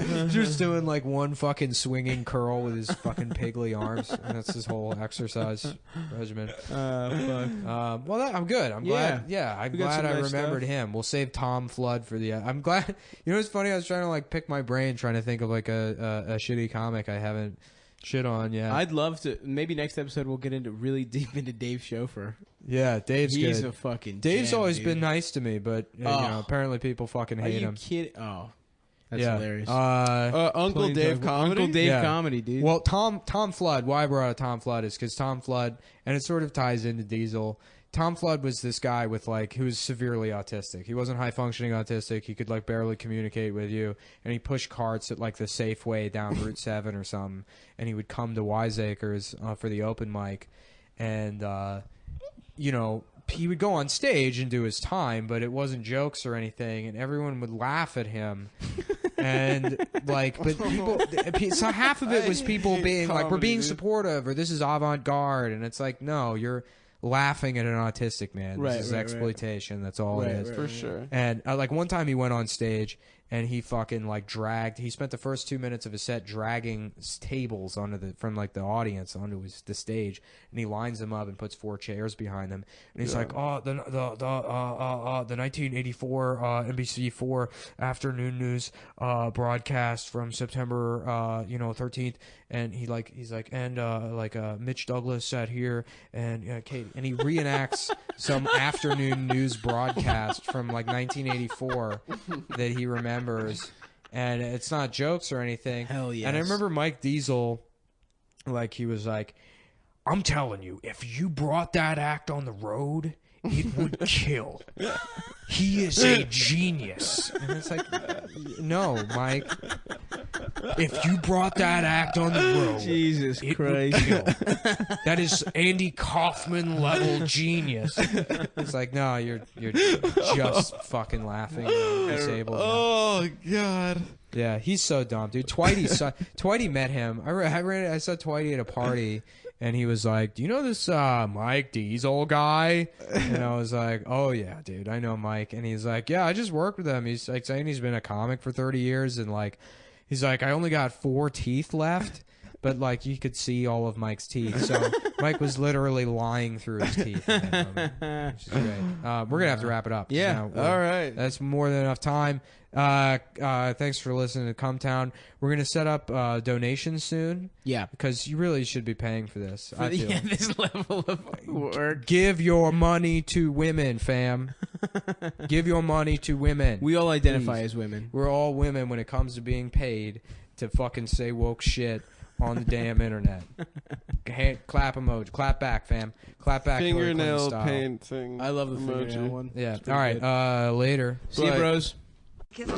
thing. Just doing like one fucking swinging curl with his fucking piggly arms, and that's his whole exercise regimen. Well, I'm good. I'm glad. Yeah, I'm We got glad some I nice remembered stuff. him. We'll save Tom Flood for the. I'm glad. You know what's funny? I was trying to like pick my brain, trying to think of like a shitty comic I haven't shit on yet. I'd love to. Maybe next episode we'll get into really deep into Dave Schofer. Yeah, Dave's He's good. a fucking. Dave's gem, always dude. been nice to me, but you know, apparently people fucking Are hate you him. kidding? Oh, that's Yeah. hilarious. Uncle Plain Dave Dave- comedy. Uncle Dave Yeah. comedy, dude. Well, Tom Flood. Why I brought up Tom Flood is because Tom Flood, and it sort of ties into Diesel. Tom Flood was this guy with like who was severely autistic. He wasn't high functioning autistic. He could like barely communicate with you, and he pushed carts at like the Safeway down Route 7 or something. And he would come to Wiseacres for the open mic, and you know, he would go on stage and do his time, but it wasn't jokes or anything, and everyone would laugh at him. And like, but people, so half of it was people being like, "We're being supportive," or "This is avant-garde," and it's like, no, you're laughing at an autistic man. Right, This is right, exploitation. That's all it is. For sure. And like one time he went on stage and he fucking like dragged. He spent the first 2 minutes of his set dragging tables from like the audience onto the stage, and he lines them up and puts 4 chairs behind them. And he's like, "Oh, the 1984 NBC4 afternoon news broadcast from September 13th." And he's like, Mitch Douglas sat here and Kate, and he reenacts some afternoon news broadcast from like 1984 that he remembers, and it's not jokes or anything. Hell yes. And I remember Mike Diesel, like he was like, "I'm telling you, if you brought that act on the road, it would kill. He is a genius." And it's like, no, Mike. If you brought that act on the road, Jesus it Christ. would kill. That is Andy Kaufman level genius. It's like, no, you're just fucking laughing. And disabled. Oh God. Yeah, he's so dumb, dude. Twitey met him. I saw Twitey at a party, and he was like, "Do you know this Mike Diesel guy?" And I was like, "Oh yeah, dude, I know Mike." And he's like, "Yeah, I just worked with him." He's like saying he's been a comic for 30 years, and like, he's like, "I only got 4 teeth left." But like you could see all of Mike's teeth, so Mike was literally lying through his teeth. In that moment, which is great. We're gonna have to wrap it up. Yeah. All right. That's more than enough time. Thanks for listening to Come Town. We're gonna set up donations soon. Yeah. Because you really should be paying for this. I feel. Yeah, this level of work. Give your money to women, fam. Give your money to women. We all identify Please. as women. We're all women when it comes to being paid to fucking say woke shit on the damn internet. Clap emoji. Clap back, fam. Clap back. Hillary Clinton Fingernail style. painting. I love the emoji. fingernail one. Yeah. It's All pretty right. good. Later. See you, Bye. bros. Kiss